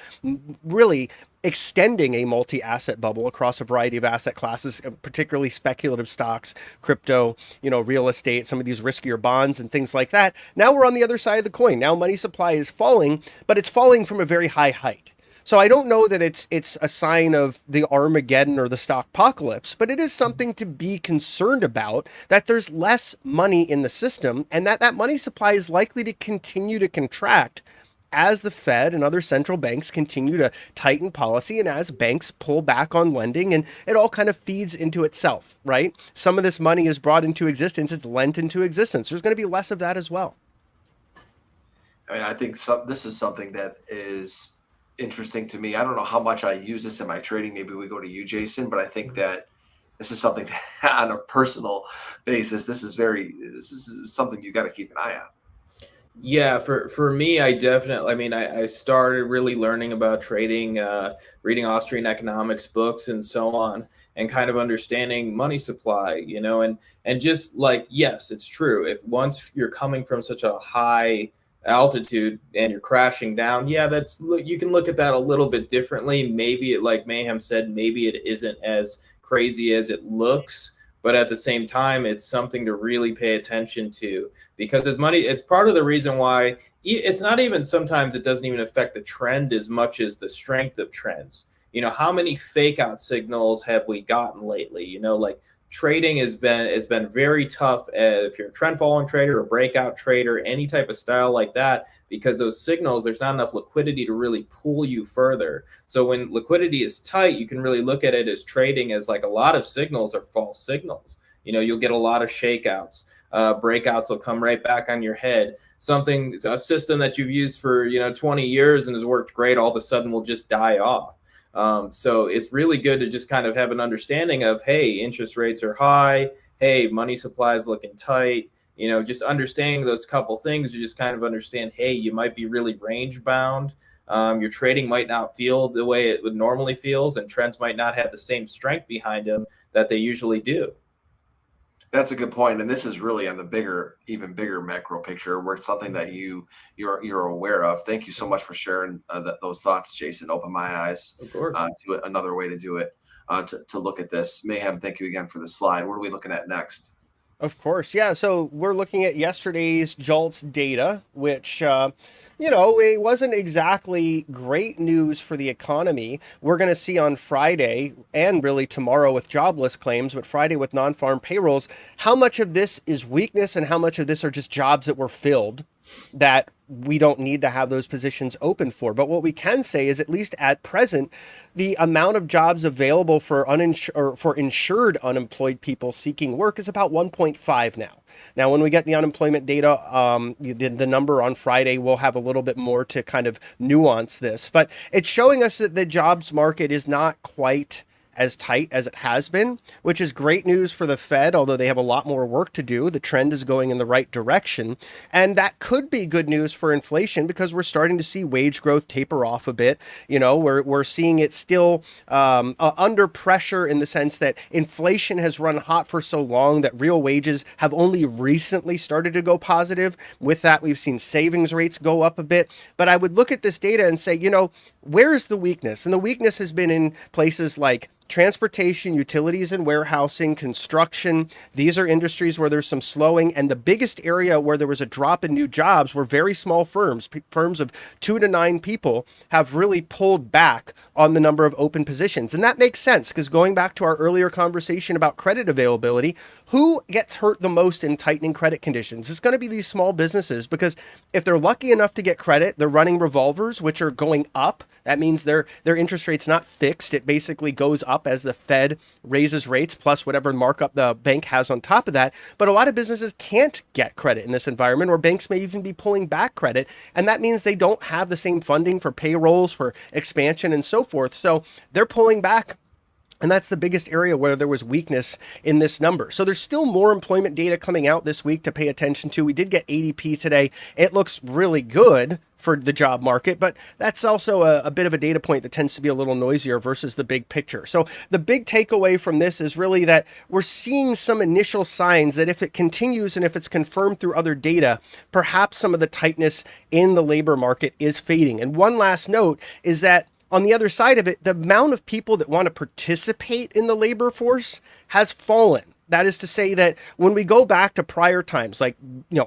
S3: really extending a multi-asset bubble across a variety of asset classes, particularly speculative stocks, crypto, real estate, some of these riskier bonds and things like that. Now we're on the other side of the coin. Now money supply is falling, but it's falling from a very high height. So I don't know that it's a sign of the Armageddon or the stock apocalypse, but it is something to be concerned about, that there's less money in the system, and that money supply is likely to continue to contract as the Fed and other central banks continue to tighten policy and as banks pull back on lending, and it all kind of feeds into itself, right? Some of this money is brought into existence, it's lent into existence. There's going to be less of that as well.
S1: I mean, I think this is something that is interesting to me. I don't know how much I use this in my trading. Maybe we go to you, Jason, but I think that this is something that on a personal basis, this is something you got to keep an eye on.
S2: Yeah, for me, I started really learning about trading, reading Austrian economics books and so on, and kind of understanding money supply, and just like, yes, it's true. If once you're coming from such a high altitude and you're crashing down, yeah, you can look at that a little bit differently. Maybe it, like Mayhem said, maybe it isn't as crazy as it looks, but at the same time, it's something to really pay attention to, because it's part of the reason why it's not even, sometimes it doesn't even affect the trend as much as the strength of trends. How many fake out signals have we gotten lately? Like trading has been very tough if you're a trend following trader or breakout trader, any type of style like that, because those signals, there's not enough liquidity to really pull you further. So when liquidity is tight, you can really look at it as trading as like a lot of signals are false signals. You'll get a lot of shakeouts, breakouts will come right back on your head. A system that you've used for 20 years and has worked great, all of a sudden will just die off. So it's really good to just kind of have an understanding of, hey, interest rates are high. Hey, money supply is looking tight. Just understanding those couple things, you just kind of understand, hey, you might be really range bound. Your trading might not feel the way it would normally feels, and trends might not have the same strength behind them that they usually do.
S1: That's a good point, and this is really on the even bigger macro picture, where it's something that you're aware of. Thank you so much for sharing those thoughts, Jason. Open my eyes to another way to do it, to look at this. Mayhem, thank you again for the slide. What are we looking at next?
S3: Of course. Yeah. So we're looking at yesterday's JOLTS data, which, it wasn't exactly great news for the economy. We're going to see on Friday, and really tomorrow with jobless claims, but Friday with non-farm payrolls, how much of this is weakness and how much of this are just jobs that were filled that we don't need to have those positions open for. But what we can say is, at least at present, the amount of jobs available for insured unemployed people seeking work is about 1.5 now. Now, when we get the unemployment data, the number on Friday, we'll have a little bit more to kind of nuance this. But it's showing us that the jobs market is not quite as tight as it has been, which is great news for the Fed, although they have a lot more work to do. The trend is going in the right direction. And that could be good news for inflation, because we're starting to see wage growth taper off a bit. We're seeing it still under pressure, in the sense that inflation has run hot for so long that real wages have only recently started to go positive. With that, we've seen savings rates go up a bit. But I would look at this data and say, where is the weakness? And the weakness has been in places like transportation, utilities and warehousing, construction. These are industries where there's some slowing. And the biggest area where there was a drop in new jobs were very small firms. Firms of 2 to 9 people have really pulled back on the number of open positions. And that makes sense, because going back to our earlier conversation about credit availability, who gets hurt the most in tightening credit conditions? It's going to be these small businesses, because if they're lucky enough to get credit, they're running revolvers, which are going up. That means their interest rate's not fixed. It basically goes up as the Fed raises rates, plus whatever markup the bank has on top of that. But a lot of businesses can't get credit in this environment, or banks may even be pulling back credit. And that means they don't have the same funding for payrolls, for expansion, and so forth. So they're pulling back. And that's the biggest area where there was weakness in this number. So there's still more employment data coming out this week to pay attention to. We did get ADP today. It looks really good for the job market, but that's also a bit of a data point that tends to be a little noisier versus the big picture. So the big takeaway from this is really that we're seeing some initial signs that if it continues and if it's confirmed through other data, perhaps some of the tightness in the labor market is fading. And one last note is that on the other side of it, the amount of people that want to participate in the labor force has fallen. That is to say that when we go back to prior times, like,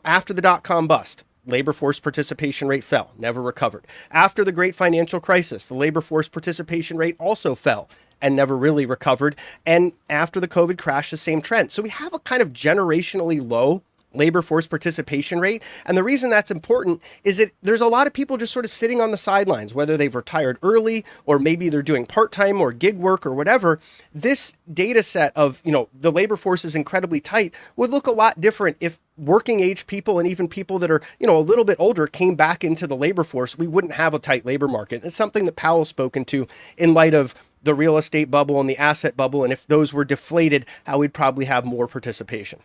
S3: after the dot-com bust, labor force participation rate fell, never recovered. After the great financial crisis, the labor force participation rate also fell and never really recovered. And after the COVID crash, the same trend. So we have a kind of generationally low labor force participation rate. And the reason that's important is that there's a lot of people just sort of sitting on the sidelines, whether they've retired early or maybe they're doing part-time or gig work or whatever. This data set of, the labor force is incredibly tight would look a lot different if working age people and even people that are, a little bit older came back into the labor force. We wouldn't have a tight labor market. It's something that Powell's spoken to in light of the real estate bubble and the asset bubble. And if those were deflated, how we'd probably have more participation.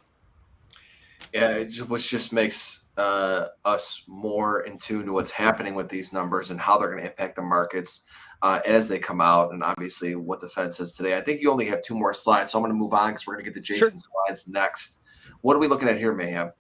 S1: Yeah, which just makes us more in tune to what's happening with these numbers and how they're going to impact the markets as they come out, and obviously what the Fed says today. I think you only have 2 more slides, so I'm going to move on because we're going to get to Jason's slides next. What are we looking at here, Mayhem?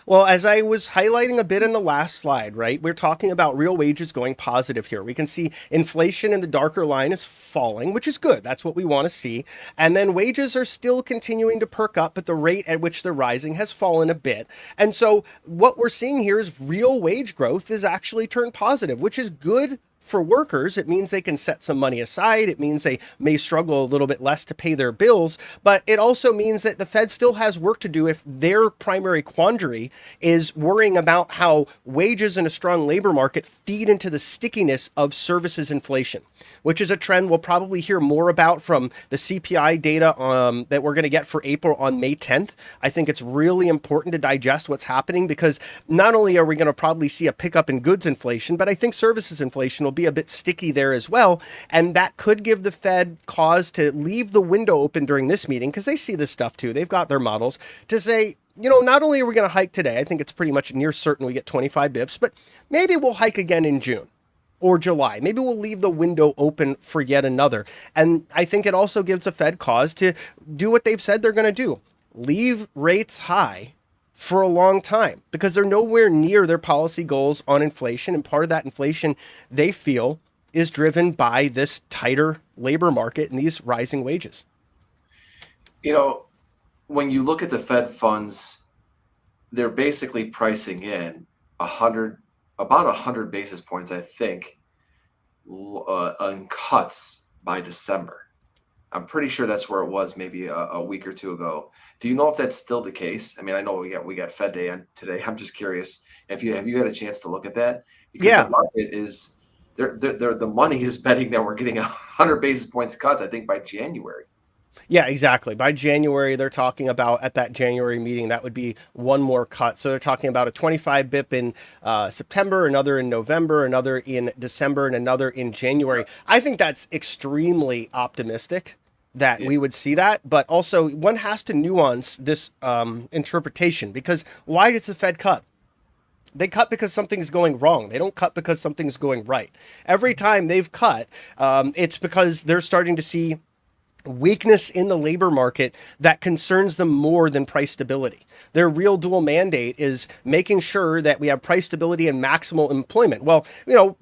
S3: Well, as I was highlighting a bit in the last slide, right, we're talking about real wages going positive here. We can see inflation in the darker line is falling, which is good. That's what we want to see. And then wages are still continuing to perk up, but the rate at which they're rising has fallen a bit. And so what we're seeing here is real wage growth is actually turned positive, which is good for workers. It means they can set some money aside. It means they may struggle a little bit less to pay their bills, but it also means that the Fed still has work to do if their primary quandary is worrying about how wages in a strong labor market feed into the stickiness of services inflation, which is a trend we'll probably hear more about from the CPI data that we're going to get for April on May 10th. I think it's really important to digest what's happening because not only are we going to probably see a pickup in goods inflation, but I think services inflation will be a bit sticky there as well. And that could give the Fed cause to leave the window open during this meeting because they see this stuff too. They've got their models to say, not only are we going to hike today, I think it's pretty much near certain we get 25 bips, but maybe we'll hike again in June or July. Maybe we'll leave the window open for yet another. And I think it also gives the Fed cause to do what they've said they're going to do. Leave rates high for a long time because they're nowhere near their policy goals on inflation. And part of that inflation they feel is driven by this tighter labor market and these rising wages.
S1: When you look at the Fed funds, they're basically pricing in about 100 basis points, I think, in cuts by December. I'm pretty sure that's where it was maybe a week or 2 ago. Do you know if that's still the case? I mean, I know we got Fed Day on today. I'm just curious if you had a chance to look at that because the market is the money is betting that we're getting 100 basis points cuts. I think by January.
S3: Yeah, exactly. By January, they're talking about at that January meeting, that would be one more cut. So they're talking about a 25 bip in September, another in November, another in December, and another in January. I think that's extremely optimistic that we would see that. But also one has to nuance this interpretation because why does the Fed cut? They cut because something's going wrong. They don't cut because something's going right. Every time they've cut, it's because they're starting to see weakness in the labor market that concerns them more than price stability. Their real dual mandate is making sure that we have price stability and maximal employment. Well,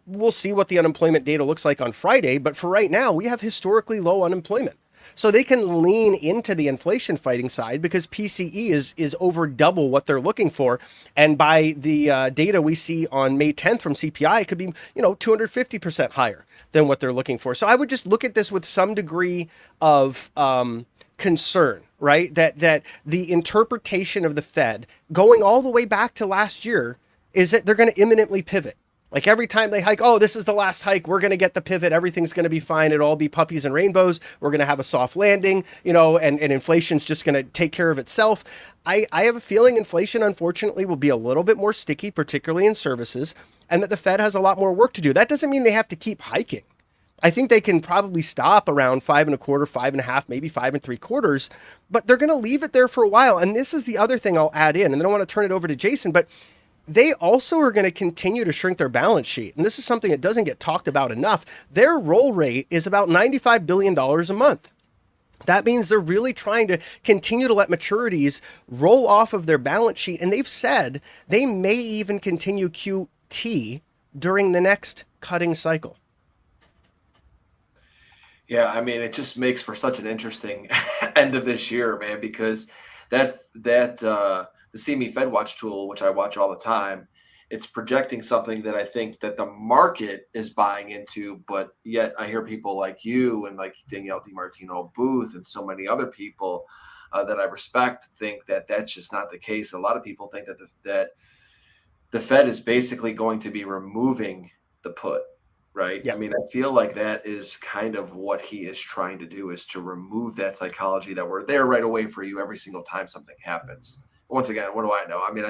S3: we'll see what the unemployment data looks like on Friday, but for right now, we have historically low unemployment. So they can lean into the inflation fighting side because PCE is over double what they're looking for. And by the data we see on May 10th from CPI, it could be, 250% higher than what they're looking for. So I would just look at this with some degree of concern, right? That the interpretation of the Fed going all the way back to last year is that they're going to imminently pivot. Like every time they hike, this is the last hike. We're going to get the pivot. Everything's going to be fine. It'll all be puppies and rainbows. We're going to have a soft landing, and inflation's just going to take care of itself. I have a feeling inflation, unfortunately, will be a little bit more sticky, particularly in services, and that the Fed has a lot more work to do. That doesn't mean they have to keep hiking. I think they can probably stop around 5.25, 5.5, maybe 5.75, but they're going to leave it there for a while. And this is the other thing I'll add in, and then I want to turn it over to Jason, but they also are going to continue to shrink their balance sheet. And this is something that doesn't get talked about enough. Their roll rate is about $95 billion a month. That means they're really trying to continue to let maturities roll off of their balance sheet. And they've said they may even continue QT during the next cutting cycle.
S1: Yeah, I mean, it just makes for such an interesting end of this year, man, because the See Me Fed Watch tool, which I watch all the time, it's projecting something that I think that the market is buying into, but yet I hear people like you and like Danielle DiMartino Booth and so many other people that I respect think that that's just not the case. A lot of people think that the Fed is basically going to be removing the put, right? I
S3: Yep.
S1: mean, I feel like that is kind of what he is trying to do, is to remove that psychology that we're there right away for you every single time something happens. Once again, what do I know? I mean,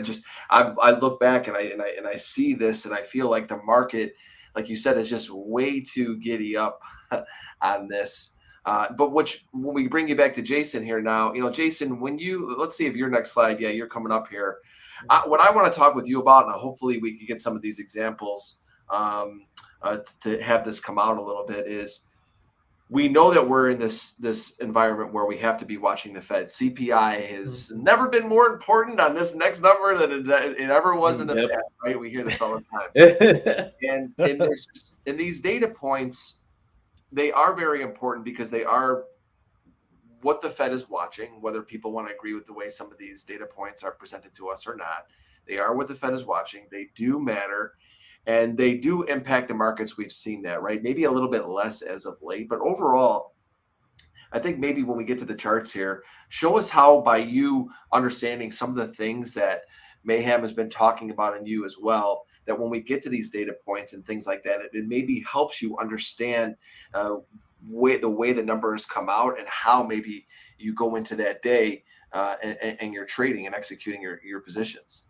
S1: I look back and I see this and I feel like the market, like you said, is just way too giddy up on this. But when we bring you back to Jason here now, Jason, let's see if your next slide, yeah, you're coming up here. What I want to talk with you about, and hopefully we can get some of these examples to have this come out a little bit, is we know that we're in this environment where we have to be watching the Fed. CPI has never been more important on this next number than it ever was in the past, right? We hear this all the time. and these data points, they are very important because they are what the Fed is watching, whether people want to agree with the way some of these data points are presented to us or not. They are what the Fed is watching. They do matter, and they do impact the markets. We've seen that, right? Maybe a little bit less as of late, but overall, I think maybe when we get to the charts here, show us how, by you understanding some of the things that Mayhem has been talking about, and you as well, that when we get to these data points and things like that, it maybe helps you understand the way the numbers come out and how maybe you go into that day and you're trading and executing your positions.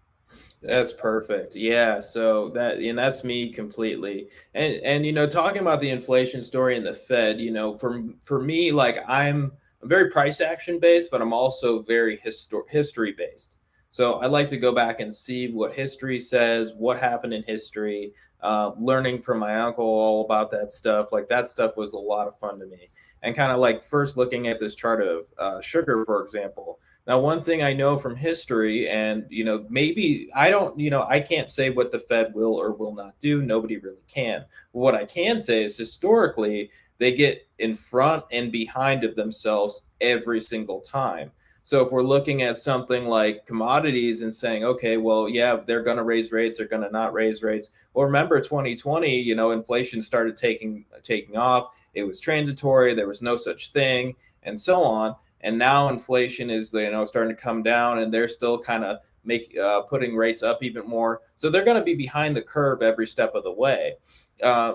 S2: That's perfect. Yeah. So that's me completely. And talking about the inflation story and the Fed, for me, like I'm very price action based, but I'm also very history based. So I like to go back and see what history says, what happened in history, learning from my uncle all about that stuff. Like that stuff was a lot of fun to me. And kind of like first looking at this chart of sugar, for example. Now, one thing I know from history, and maybe I can't say what the Fed will or will not do. Nobody really can. But what I can say is historically, they get in front and behind of themselves every single time. So if we're looking at something like commodities and saying, okay, well, yeah, they're going to raise rates, they're going to not raise rates. Well, remember 2020, inflation started taking off. It was transitory. There was no such thing, and so on. And now inflation is, starting to come down, and they're still kind of putting rates up even more. So they're going to be behind the curve every step of the way.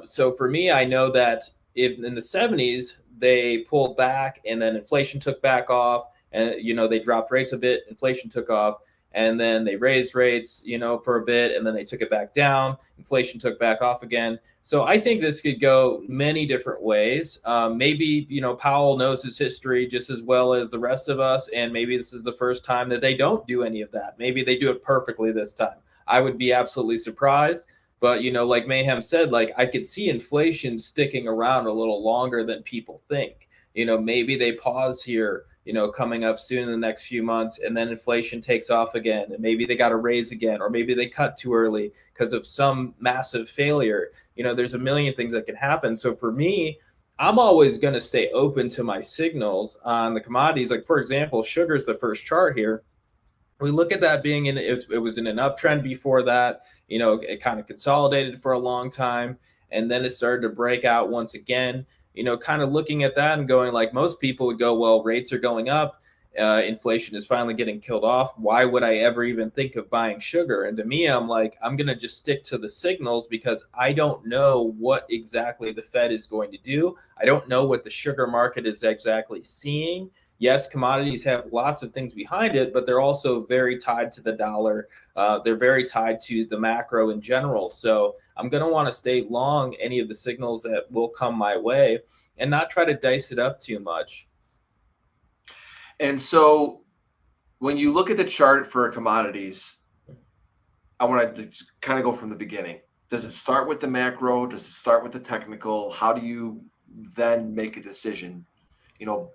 S2: So for me, I know that in the 70s, they pulled back, and then inflation took back off, and they dropped rates a bit. Inflation took off, and then they raised rates, for a bit, and then they took it back down. Inflation took back off again. So I think this could go many different ways. Maybe, Powell knows his history just as well as the rest of us, and maybe this is the first time that they don't do any of that. Maybe they do it perfectly this time. I would be absolutely surprised. But, like Mayhem said, like I could see inflation sticking around a little longer than people think. Maybe they pause here, coming up soon in the next few months, and then inflation takes off again, and maybe they got to raise again, or maybe they cut too early because of some massive failure. There's a million things that can happen. So for me, I'm always going to stay open to my signals on the commodities. Like, for example, sugar is the first chart here. We look at that being it was in an uptrend before that. It kind of consolidated for a long time, and then it started to break out once again. Kind of looking at that and going, like most people would go, well, rates are going up. Inflation is finally getting killed off. Why would I ever even think of buying sugar? And to me, I'm like, I'm going to just stick to the signals because I don't know what exactly the Fed is going to do. I don't know what the sugar market is exactly seeing. Yes, commodities have lots of things behind it, but they're also very tied to the dollar. They're very tied to the macro in general. So I'm going to want to stay long any of the signals that will come my way and not try to dice it up too much.
S1: And so when you look at the chart for commodities, I want to kind of go from the beginning. Does it start with the macro? Does it start with the technical? How do you then make a decision?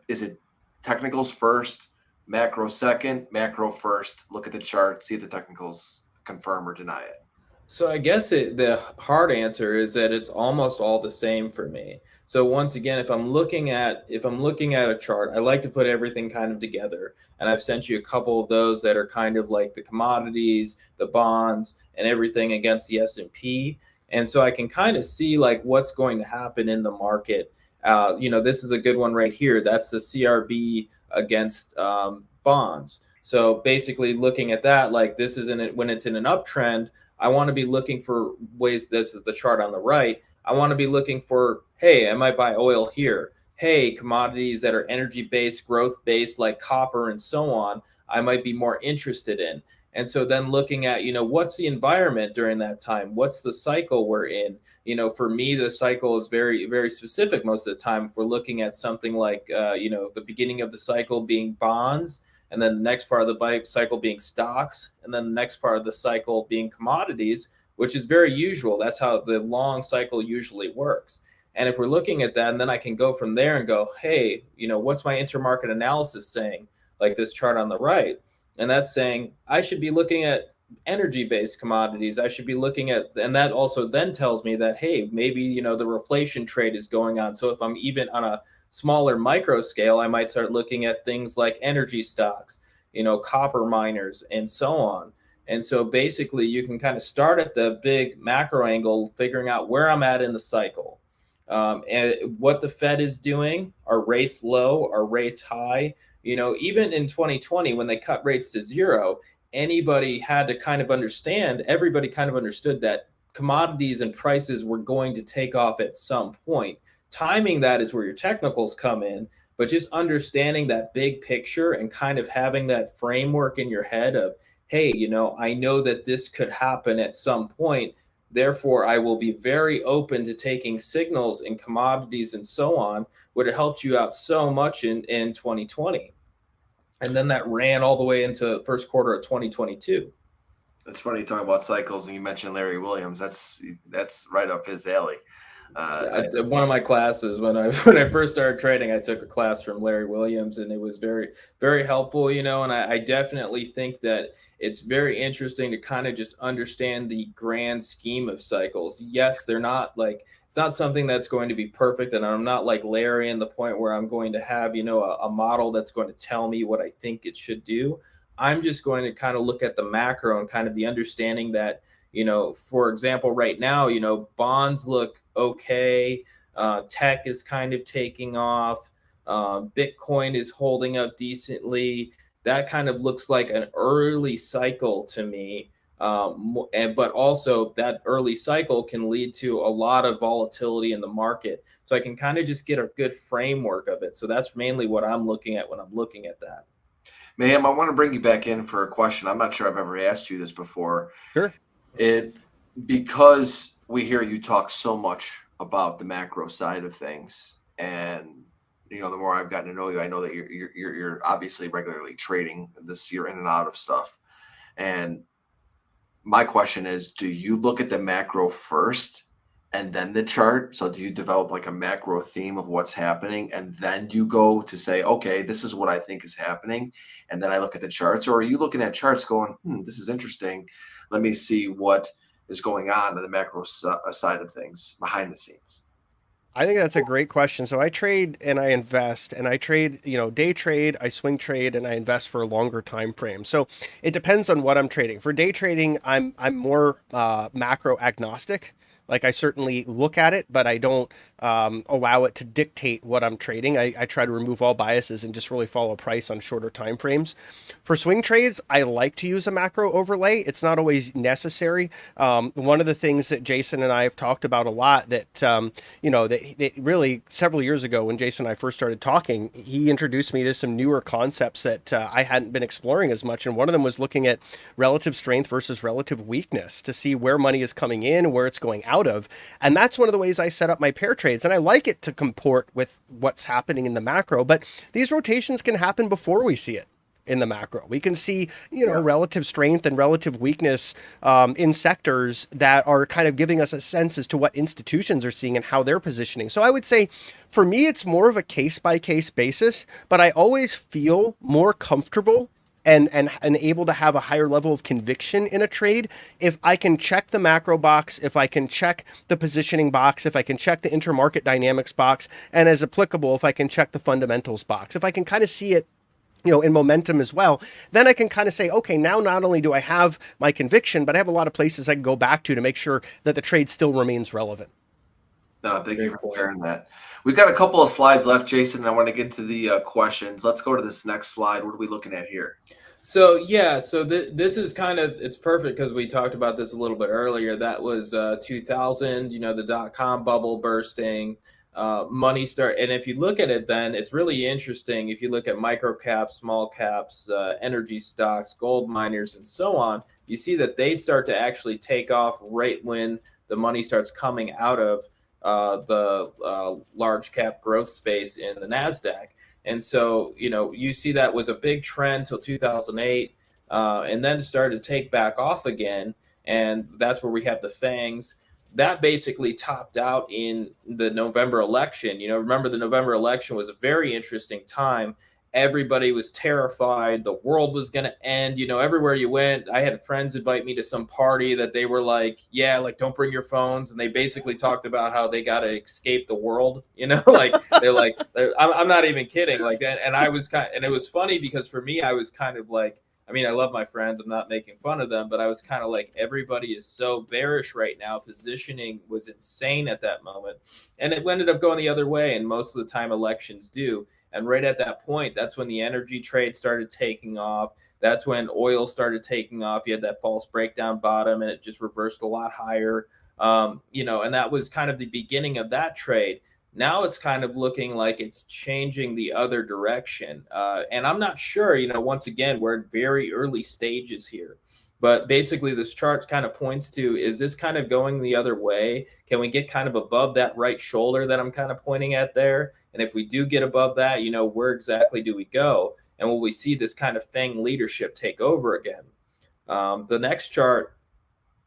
S1: Is it technicals first, macro second, macro first? Look at the chart, see if the technicals confirm or deny it.
S2: So I guess the hard answer is that it's almost all the same for me. So once again, if I'm looking at a chart, I like to put everything kind of together. And I've sent you a couple of those that are kind of like the commodities, the bonds, and everything against the S&P. And so I can kind of see like what's going to happen in the market. This is a good one right here. That's the CRB against bonds. So basically looking at that, like this is when it's in an uptrend, I want to be looking for ways. This is the chart on the right. I want to be looking for, hey, I might buy oil here. Hey, commodities that are energy based, growth based, like copper and so on, I might be more interested in. And so then looking at, what's the environment during that time? What's the cycle we're in? For me, the cycle is very, very specific most of the time. If we're looking at something like, the beginning of the cycle being bonds, and then the next part of the cycle being stocks, and then the next part of the cycle being commodities, which is very usual. That's how the long cycle usually works. And if we're looking at that, and then I can go from there and go, hey, what's my intermarket analysis saying? Like this chart on the right. And that's saying I should be looking at energy-based commodities. I should be looking at, and that also then tells me that, hey, maybe, the reflation trade is going on. So if I'm even on a smaller micro scale, I might start looking at things like energy stocks, copper miners, and so on. And so basically you can kind of start at the big macro angle, figuring out where I'm at in the cycle, and what the Fed is doing. Are rates low? Are rates high? Even in 2020, when they cut rates to zero, everybody kind of understood that commodities and prices were going to take off at some point. Timing that is where your technicals come in, but just understanding that big picture and kind of having that framework in your head of, hey, I know that this could happen at some point. Therefore, I will be very open to taking signals in commodities and so on, would have helped you out so much in 2020. And then that ran all the way into first quarter of 2022.
S1: It's funny you talk about cycles and you mentioned Larry Williams. That's right up his alley.
S2: One of my classes when I first started trading, I took a class from Larry Williams, and it was very, very helpful, and I definitely think that it's very interesting to kind of just understand the grand scheme of cycles. Yes, they're not like, it's not something that's going to be perfect, and I'm not like Larry in the point where I'm going to have, a model that's going to tell me what I think it should do. I'm just going to kind of look at the macro and kind of the understanding that, for example, right now, bonds look okay. Tech is kind of taking off. Bitcoin is holding up decently. That kind of looks like an early cycle to me. But also that early cycle can lead to a lot of volatility in the market. So I can kind of just get a good framework of it. So that's mainly what I'm looking at when I'm looking at that.
S1: Ma'am, I want to bring you back in for a question. I'm not sure I've ever asked you this before.
S3: Sure.
S1: Because we hear you talk so much about the macro side of things, and the more I've gotten to know you, I know that you're obviously regularly trading this. You're in and out of stuff, and my question is: do you look at the macro first and then the chart? So do you develop like a macro theme of what's happening, and then you go to say, okay, this is what I think is happening, and then I look at the charts? Or are you looking at charts going, this is interesting, let me see what is going on the macro side of things behind the scenes?
S3: I think that's a great question. So I trade and I invest, and I trade, day trade, I swing trade, and I invest for a longer time frame. So it depends on what I'm trading. For day trading, I'm more macro agnostic. Like I certainly look at it, but I don't allow it to dictate what I'm trading. I try to remove all biases and just really follow price on shorter time frames. For swing trades, I like to use a macro overlay. It's not always necessary. One of the things that Jason and I have talked about a lot that, that really several years ago when Jason and I first started talking, he introduced me to some newer concepts that I hadn't been exploring as much. And one of them was looking at relative strength versus relative weakness to see where money is coming in, where it's going out of. And that's one of the ways I set up my pair trades. And I like it to comport with what's happening in the macro, but these rotations can happen before we see it in the macro. We can see, relative strength and relative weakness in sectors that are kind of giving us a sense as to what institutions are seeing and how they're positioning. So I would say for me, it's more of a case by case basis, but I always feel more comfortable and able to have a higher level of conviction in a trade if I can check the macro box, if I can check the positioning box, if I can check the intermarket dynamics box, and as applicable, if I can check the fundamentals box. If I can kind of see it in momentum as well, then I can kind of say, okay, now not only do I have my conviction, but I have a lot of places I can go back to make sure that the trade still remains relevant.
S1: No, thank you for sharing that. We've got a couple of slides left, Jason, and I want to get to the questions. Let's go to this next slide. What are we looking at here?
S2: So this is kind of, it's perfect because we talked about this a little bit earlier. That was 2000, the dot-com bubble bursting, money start. And if you look at it, then it's really interesting. If you look at micro caps, small caps, energy stocks, gold miners, and so on, you see that they start to actually take off right when the money starts coming out of the large cap growth space in the NASDAQ. And so, you see that was a big trend till 2008, and then started to take back off again. And that's where we have the FANGs. That basically topped out in the November election. Remember the November election was a very interesting time. Everybody was terrified. The world was going to end. Everywhere you went, I had friends invite me to some party that they were like, yeah, like, don't bring your phones. And they basically talked about how they got to escape the world, like I'm not even kidding, like that. And I was and it was funny because for me, I was kind of like, I love my friends. I'm not making fun of them, but I was kind of like, everybody is so bearish right now. Positioning was insane at that moment. And it ended up going the other way. And most of the time elections do. And right at that point, that's when the energy trade started taking off. That's when oil started taking off. You had that false breakdown bottom and it just reversed a lot higher. And that was kind of the beginning of that trade. Now it's kind of looking like it's changing the other direction. And I'm not sure, once again, we're at very early stages here. But basically, this chart kind of points to, is this kind of going the other way? Can we get kind of above that right shoulder that I'm kind of pointing at there? And if we do get above that, where exactly do we go? And will we see this kind of FANG leadership take over again? The next chart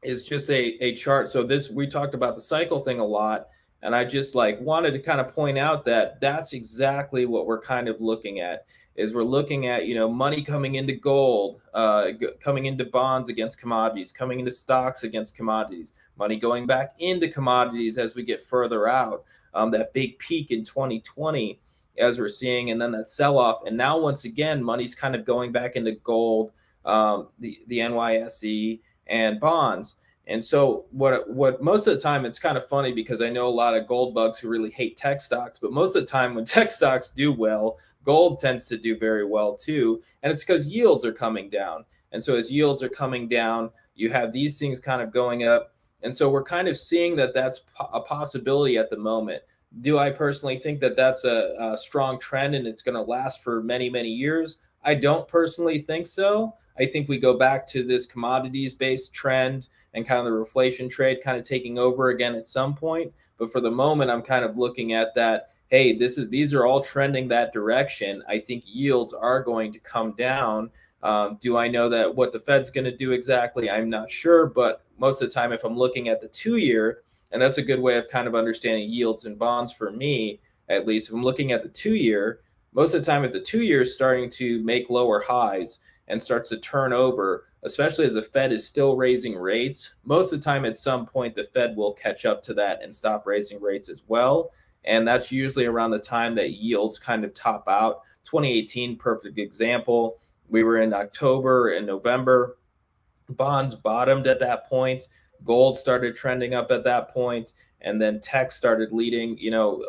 S2: is just a chart. So we talked about the cycle thing a lot. And I just wanted to kind of point out that that's exactly what we're kind of looking at. Is we're looking at, money coming into gold, coming into bonds against commodities, coming into stocks against commodities, money going back into commodities as we get further out. That big peak in 2020 as we're seeing, and then that sell-off. And now, once again, money's kind of going back into gold, the NYSE, and bonds. And so what most of the time, it's kind of funny because I know a lot of gold bugs who really hate tech stocks, but most of the time when tech stocks do well, gold tends to do very well too. And it's because yields are coming down. And so as yields are coming down, you have these things kind of going up. And so we're kind of seeing that that's a possibility at the moment. Do I personally think that that's a strong trend and it's going to last for many, many years? I don't personally think so. I think we go back to this commodities-based trend and kind of the reflation trade kind of taking over again at some point. But for the moment, I'm kind of looking at that, hey, these are all trending that direction. I think yields are going to come down. Do I know that what the Fed's going to do exactly? I'm not sure. But most of the time, if I'm looking at the 2-year, and that's a good way of kind of understanding yields and bonds for me, at least, if I'm looking at the 2-year, most of the time, if the 2-year is starting to make lower highs and starts to turn over, especially as the Fed is still raising rates, most of the time at some point the Fed will catch up to that and stop raising rates as well. And that's usually around the time that yields kind of top out. 2018, perfect example. We were in October and November. Bonds bottomed at that point. Gold started trending up at that point. And then tech started leading,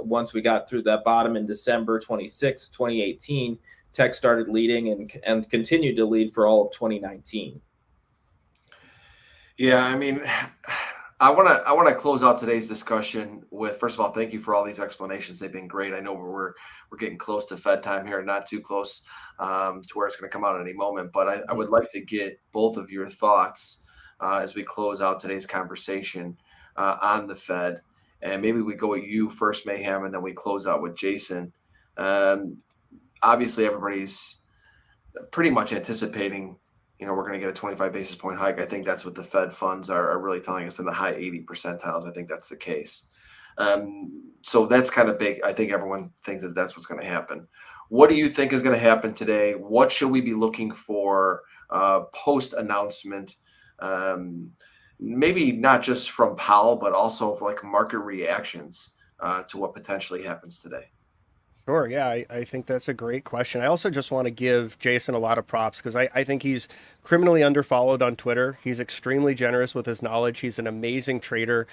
S2: once we got through that bottom in December 26, 2018, tech started leading and continued to lead for all of 2019.
S1: Yeah, I want to close out today's discussion with, first of all, thank you for all these explanations. They've been great. I know we're getting close to Fed time here, not too close to where it's going to come out at any moment. But I would like to get both of your thoughts as we close out today's conversation on the Fed. And maybe we go with you first, Mayhem, and then we close out with Jason. Obviously, everybody's pretty much anticipating, we're going to get a 25 basis point hike. I think that's what the Fed funds are really telling us in the high 80 percentiles. I think that's the case. So that's kind of big. I think everyone thinks that that's what's going to happen. What do you think is going to happen today? What should we be looking for post announcement? Um, Maybe not just from Powell, but also for like market reactions to what potentially happens today.
S3: Sure. Yeah, I think that's a great question. I also just want to give Jason a lot of props because I think he's criminally underfollowed on Twitter. He's extremely generous with his knowledge. He's an amazing trader.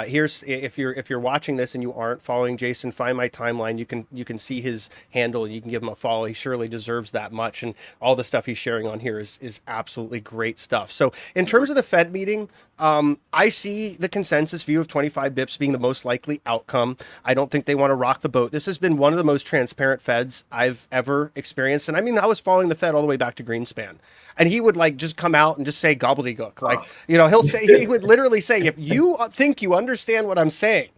S3: Here's if you're watching this and you aren't following Jason, find my timeline. You can see his handle and you can give him a follow. He surely deserves that much, and all the stuff he's sharing on here is absolutely great stuff. So in terms of the Fed meeting, I see the consensus view of 25 bips being the most likely outcome. I don't think they want to rock the boat. This has been one of the most transparent Feds I've ever experienced. And I mean, I was following the Fed all the way back to Greenspan, and he would like just come out and just say gobbledygook. Like, he'll say, he would literally say, if you think you understand what I'm saying,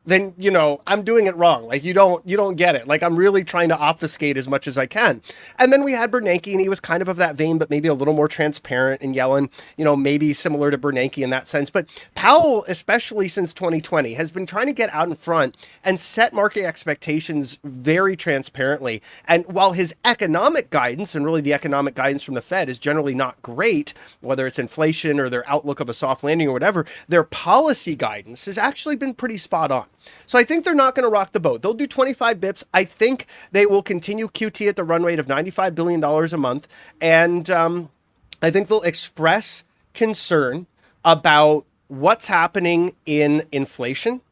S3: then I'm doing it wrong. Like you don't get it. Like I'm really trying to obfuscate as much as I can. And then we had Bernanke, and he was kind of that vein, but maybe a little more transparent. And Yellen, maybe similar to Bernanke in that sense. But Powell, especially since 2020, has been trying to get out in front and set market expectations very transparently. And while his economic guidance, and really the economic guidance from the Fed, is generally not great, whether it's inflation or their outlook of a soft landing or whatever, their policy guidance has actually been pretty spot on. So I think they're not going to rock the boat. They'll do 25 bips. I think they will continue QT at the run rate of $95 billion a month. And I think they'll express concern about what's happening in inflation.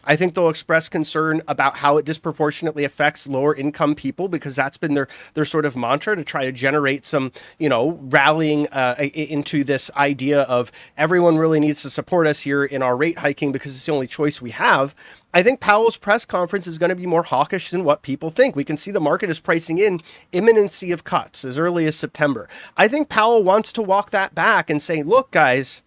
S3: I think they'll express concern about how it disproportionately affects lower income people, because that's been their sort of mantra, to try to generate some, rallying into this idea of everyone really needs to support us here in our rate hiking because it's the only choice we have. I think Powell's press conference is going to be more hawkish than what people think. We can see the market is pricing in imminency of cuts as early as September. I think Powell wants to walk that back and say, look, guys,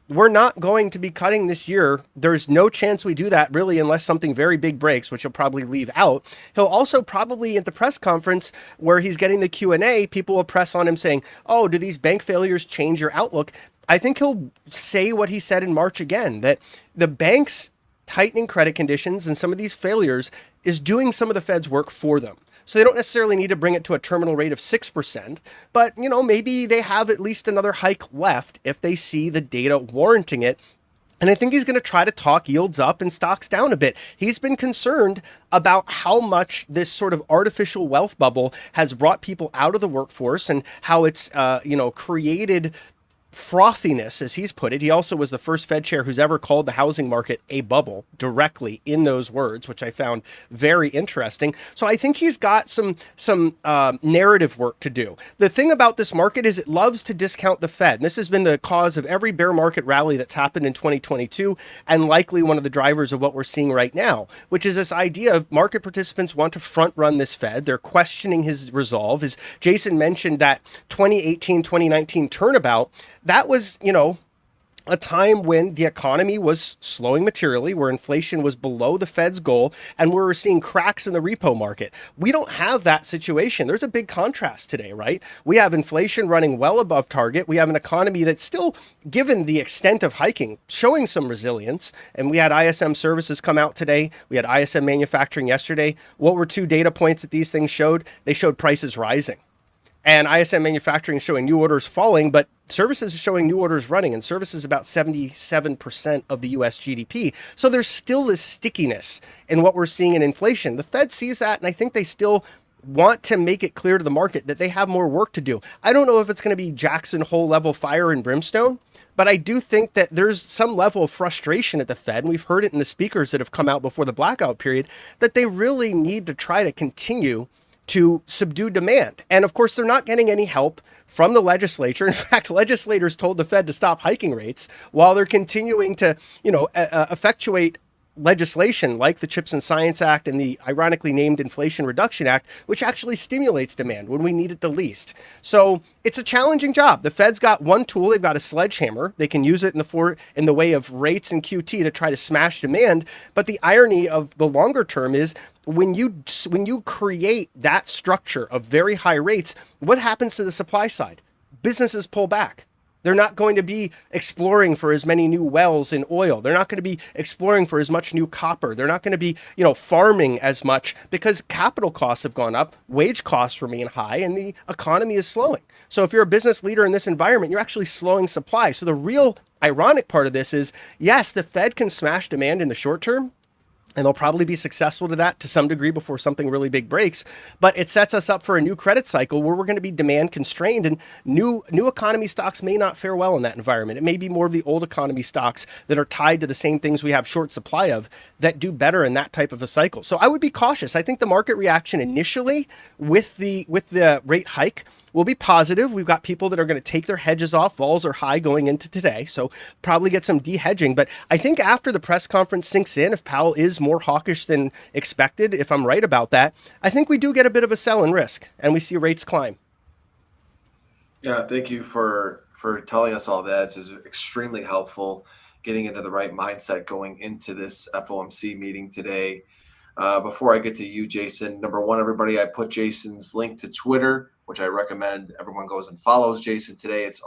S3: we're not going to be cutting this year. There's no chance we do that, really, unless something very big breaks, which he'll probably leave out. He'll also probably, at the press conference where he's getting the Q&A, people will press on him saying, oh, do these bank failures change your outlook? I think he'll say what he said in March again, that the banks tightening credit conditions and some of these failures is doing some of the Fed's work for them. So they don't necessarily need to bring it to a terminal rate of 6%, but maybe they have at least another hike left if they see the data warranting it. And I think he's going to try to talk yields up and stocks down a bit. He's been concerned about how much this sort of artificial wealth bubble has brought people out of the workforce, and how it's created frothiness, as he's put it. He also was the first Fed chair who's ever called the housing market a bubble directly in those words, which I found very interesting. So I think he's got some narrative work to do. The thing about this market is it loves to discount the Fed. And this has been the cause of every bear market rally that's happened in 2022, and likely one of the drivers of what we're seeing right now, which is this idea of market participants want to front run this Fed. They're questioning his resolve. As Jason mentioned, that 2018, 2019 turnabout, that was, a time when the economy was slowing materially, where inflation was below the Fed's goal, and we were seeing cracks in the repo market. We don't have that situation. There's a big contrast today, right? We have inflation running well above target. We have an economy that's still, given the extent of hiking, showing some resilience. And we had ISM services come out today. We had ISM manufacturing yesterday. What were two data points that these things showed? They showed prices rising. And ISM manufacturing is showing new orders falling, but services is showing new orders running, and services about 77% of the US GDP. So there's still this stickiness in what we're seeing in inflation. The Fed sees that, and I think they still want to make it clear to the market that they have more work to do. I don't know if it's going to be Jackson Hole level fire and brimstone, but I do think that there's some level of frustration at the Fed, and we've heard it in the speakers that have come out before the blackout period, that they really need to try to continue to subdue demand. And of course, they're not getting any help from the legislature. In fact, legislators told the Fed to stop hiking rates while they're continuing to, effectuate legislation like the CHIPS and Science Act and the ironically named Inflation Reduction Act, which actually stimulates demand when we need it the least. So it's a challenging job. The Fed's got one tool. They've got a sledgehammer. They can use it in the way of rates and QT to try to smash demand. But the irony of the longer term is when you create that structure of very high rates, what happens to the supply side? Businesses pull back. They're not going to be exploring for as many new wells in oil. They're not going to be exploring for as much new copper. They're not going to be, farming as much because capital costs have gone up, wage costs remain high, and the economy is slowing. So if you're a business leader in this environment, you're actually slowing supply. So the real ironic part of this is, yes, the Fed can smash demand in the short term, and they'll probably be successful to that to some degree before something really big breaks. But it sets us up for a new credit cycle where we're going to be demand constrained, and new economy stocks may not fare well in that environment. It may be more of the old economy stocks that are tied to the same things we have short supply of that do better in that type of a cycle. So I would be cautious. I think the market reaction initially with the rate hike will be positive. We've got people that are going to take their hedges off. Vols are high going into today, so probably get some de-hedging. But I think after the press conference sinks in, if Powell is more hawkish than expected, if I'm right about that, I think we do get a bit of a sell in risk, and we see rates climb.
S1: Yeah, thank you for telling us all that. It's extremely helpful getting into the right mindset going into this FOMC meeting today. Before I get to you, Jason, number one, everybody, I put Jason's link to Twitter, which I recommend everyone goes and follows Jason today. It's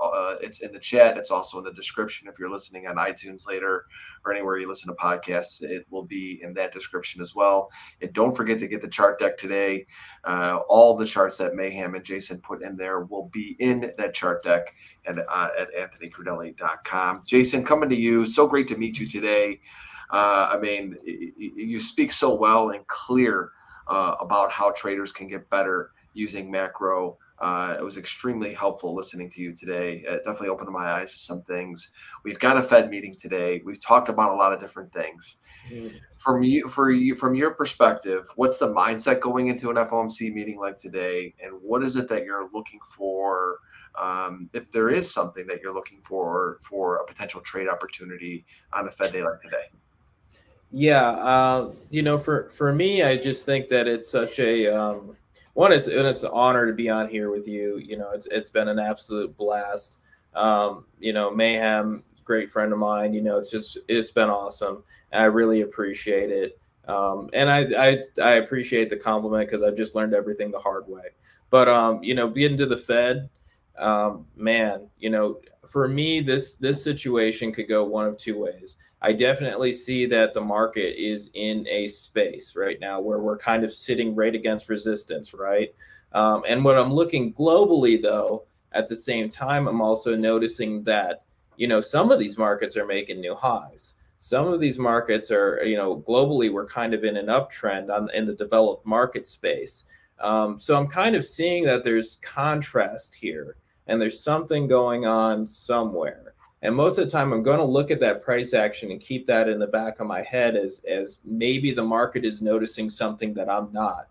S1: in the chat. It's also in the description. If you're listening on iTunes later or anywhere you listen to podcasts, it will be in that description as well. And don't forget to get the chart deck today. All the charts that Mayhem and Jason put in there will be in that chart deck at anthonycrudele.com. Jason, coming to you. So great to meet you today. You speak so well and clear about how traders can get better using macro. It was extremely helpful listening to you today. It definitely opened my eyes to some things. We've got a Fed meeting today. We've talked about a lot of different things. From your perspective, what's the mindset going into an FOMC meeting like today, and what is it that you're looking for? If there is something that you're looking for a potential trade opportunity on a Fed day like today.
S2: Yeah, for me, I just think that it's such a it's an honor to be on here with you. It's been an absolute blast. Mayhem, great friend of mine. It's been awesome, and I really appreciate it. And I appreciate the compliment because I've just learned everything the hard way. But getting to the Fed, man, for me, this situation could go one of two ways. I definitely see that the market is in a space right now where we're kind of sitting right against resistance, right? And what I'm looking globally, though, at the same time, I'm also noticing that, some of these markets are making new highs. Some of these markets are, globally, we're kind of in an uptrend in the developed market space. So I'm kind of seeing that there's contrast here and there's something going on somewhere. And most of the time, I'm going to look at that price action and keep that in the back of my head as maybe the market is noticing something that I'm not.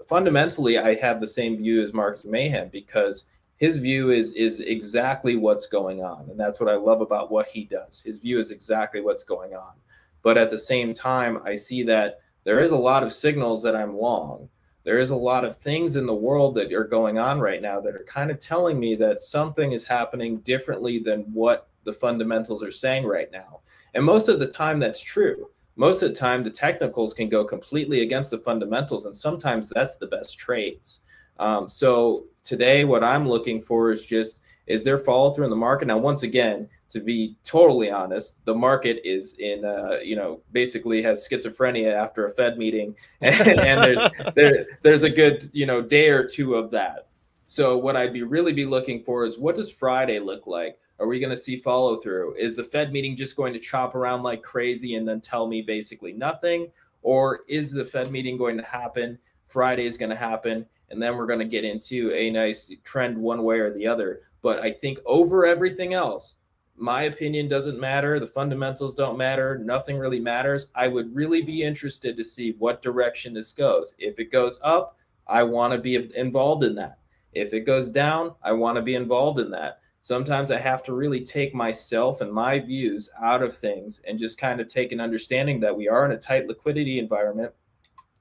S2: Fundamentally, I have the same view as Marcus Mayhem because his view is exactly what's going on. And that's what I love about what he does. His view is exactly what's going on. But at the same time, I see that there is a lot of signals that I'm long. There is a lot of things in the world that are going on right now that are kind of telling me that something is happening differently than what the fundamentals are saying right now. And most of the time that's true. Most of the time the technicals can go completely against the fundamentals, and sometimes that's the best trades. So today what I'm looking for is there follow through in the market. Now, once again, to be totally honest, the market is in, basically has schizophrenia after a Fed meeting, and there's a good, day or two of that. So what I'd really be looking for is, what does Friday look like? Are we going to see follow through? Is the Fed meeting just going to chop around like crazy and then tell me basically nothing? Or is the Fed meeting going to happen? Friday is going to happen, and then we're going to get into a nice trend one way or the other. But I think over everything else, my opinion doesn't matter. The fundamentals don't matter. Nothing really matters. I would really be interested to see what direction this goes. If it goes up, I want to be involved in that. If it goes down, I want to be involved in that. Sometimes I have to really take myself and my views out of things and just kind of take an understanding that we are in a tight liquidity environment.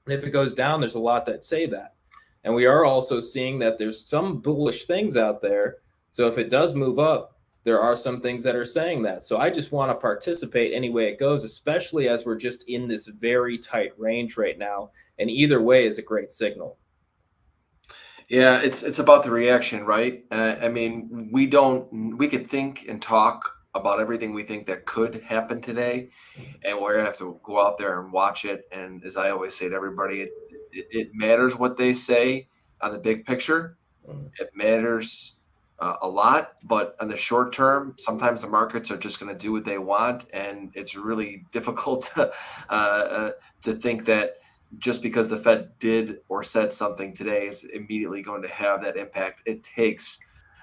S2: And if it goes down, there's a lot that say that. And we are also seeing that there's some bullish things out there. So if it does move up, there are some things that are saying that. So I just want to participate any way it goes, especially as we're just in this very tight range right now. And either way is a great signal.
S1: Yeah, it's about the reaction, right? I mean, we could think and talk about everything we think that could happen today, and we're gonna have to go out there and watch it. And as I always say to everybody, it matters what they say on the big picture.
S2: Mhm.
S1: It matters a lot, but on the short term, sometimes the markets are just going to do what they want, and it's really difficult to think that just because the Fed did or said something today is immediately going to have that impact. It takes,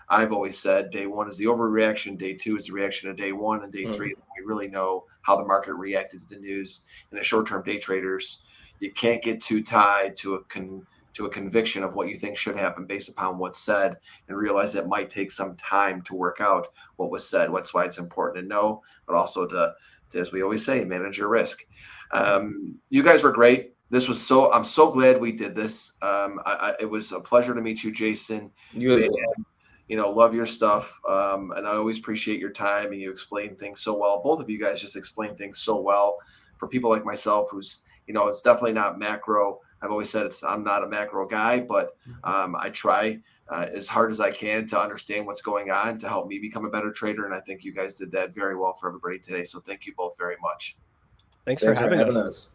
S1: I've always said, day one is the overreaction, day two is the reaction of day one, and day three,
S2: Mhm.
S1: we really know how the market reacted to the news. And the short-term day traders, you can't get too tied to a conviction of what you think should happen based upon what's said, and realize it might take some time to work out what was said. That's why it's important to know, but also to as we always say, manage your risk. You guys were great. I'm so glad we did this. It was a pleasure to meet you, Jason.
S2: You as
S1: Man,
S2: well.
S1: love your stuff. And I always appreciate your time, and you explain things so well. Both of you guys just explain things so well for people like myself, who's, it's definitely not macro. I've always said I'm not a macro guy, but I try as hard as I can to understand what's going on to help me become a better trader. And I think you guys did that very well for everybody today. So thank you both very much.
S3: Thanks for having us.
S2: us.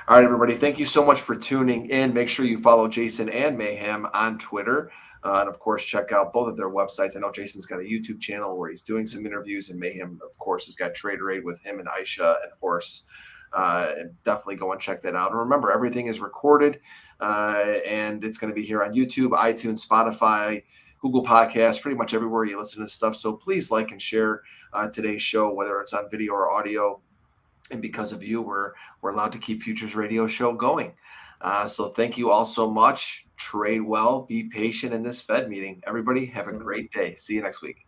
S1: All right, everybody. Thank you so much for tuning in. Make sure you follow Jason and Mayhem on Twitter. And of course, check out both of their websites. I know Jason's got a YouTube channel where he's doing some interviews, and Mayhem, of course, has got Trader Aid with him and Aisha and Horse. And definitely go and check that out. And remember, everything is recorded, and it's going to be here on YouTube, iTunes, Spotify, Google Podcasts, pretty much everywhere you listen to stuff. So please like and share today's show, whether it's on video or audio. And because of you, we're allowed to keep Futures Radio Show going. So thank you all so much. Trade well, be patient in this Fed meeting. Everybody have a great day. See you next week.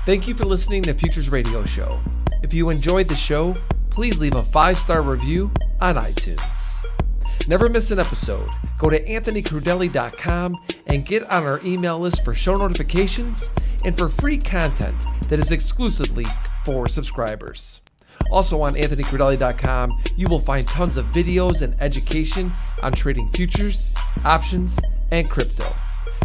S4: Thank you for listening to Futures Radio Show. If you enjoyed the show, please leave a 5-star review on iTunes. Never miss an episode. Go to anthonycrudele.com and get on our email list for show notifications and for free content that is exclusively for subscribers. Also on anthonycrudele.com, you will find tons of videos and education on trading futures, options, and crypto.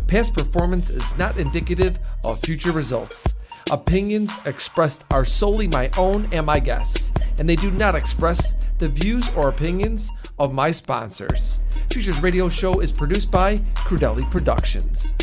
S4: Past performance is not indicative of future results. Opinions expressed are solely my own and my guests, and they do not express the views or opinions of my sponsors. Futures Radio Show is produced by Crudele Productions.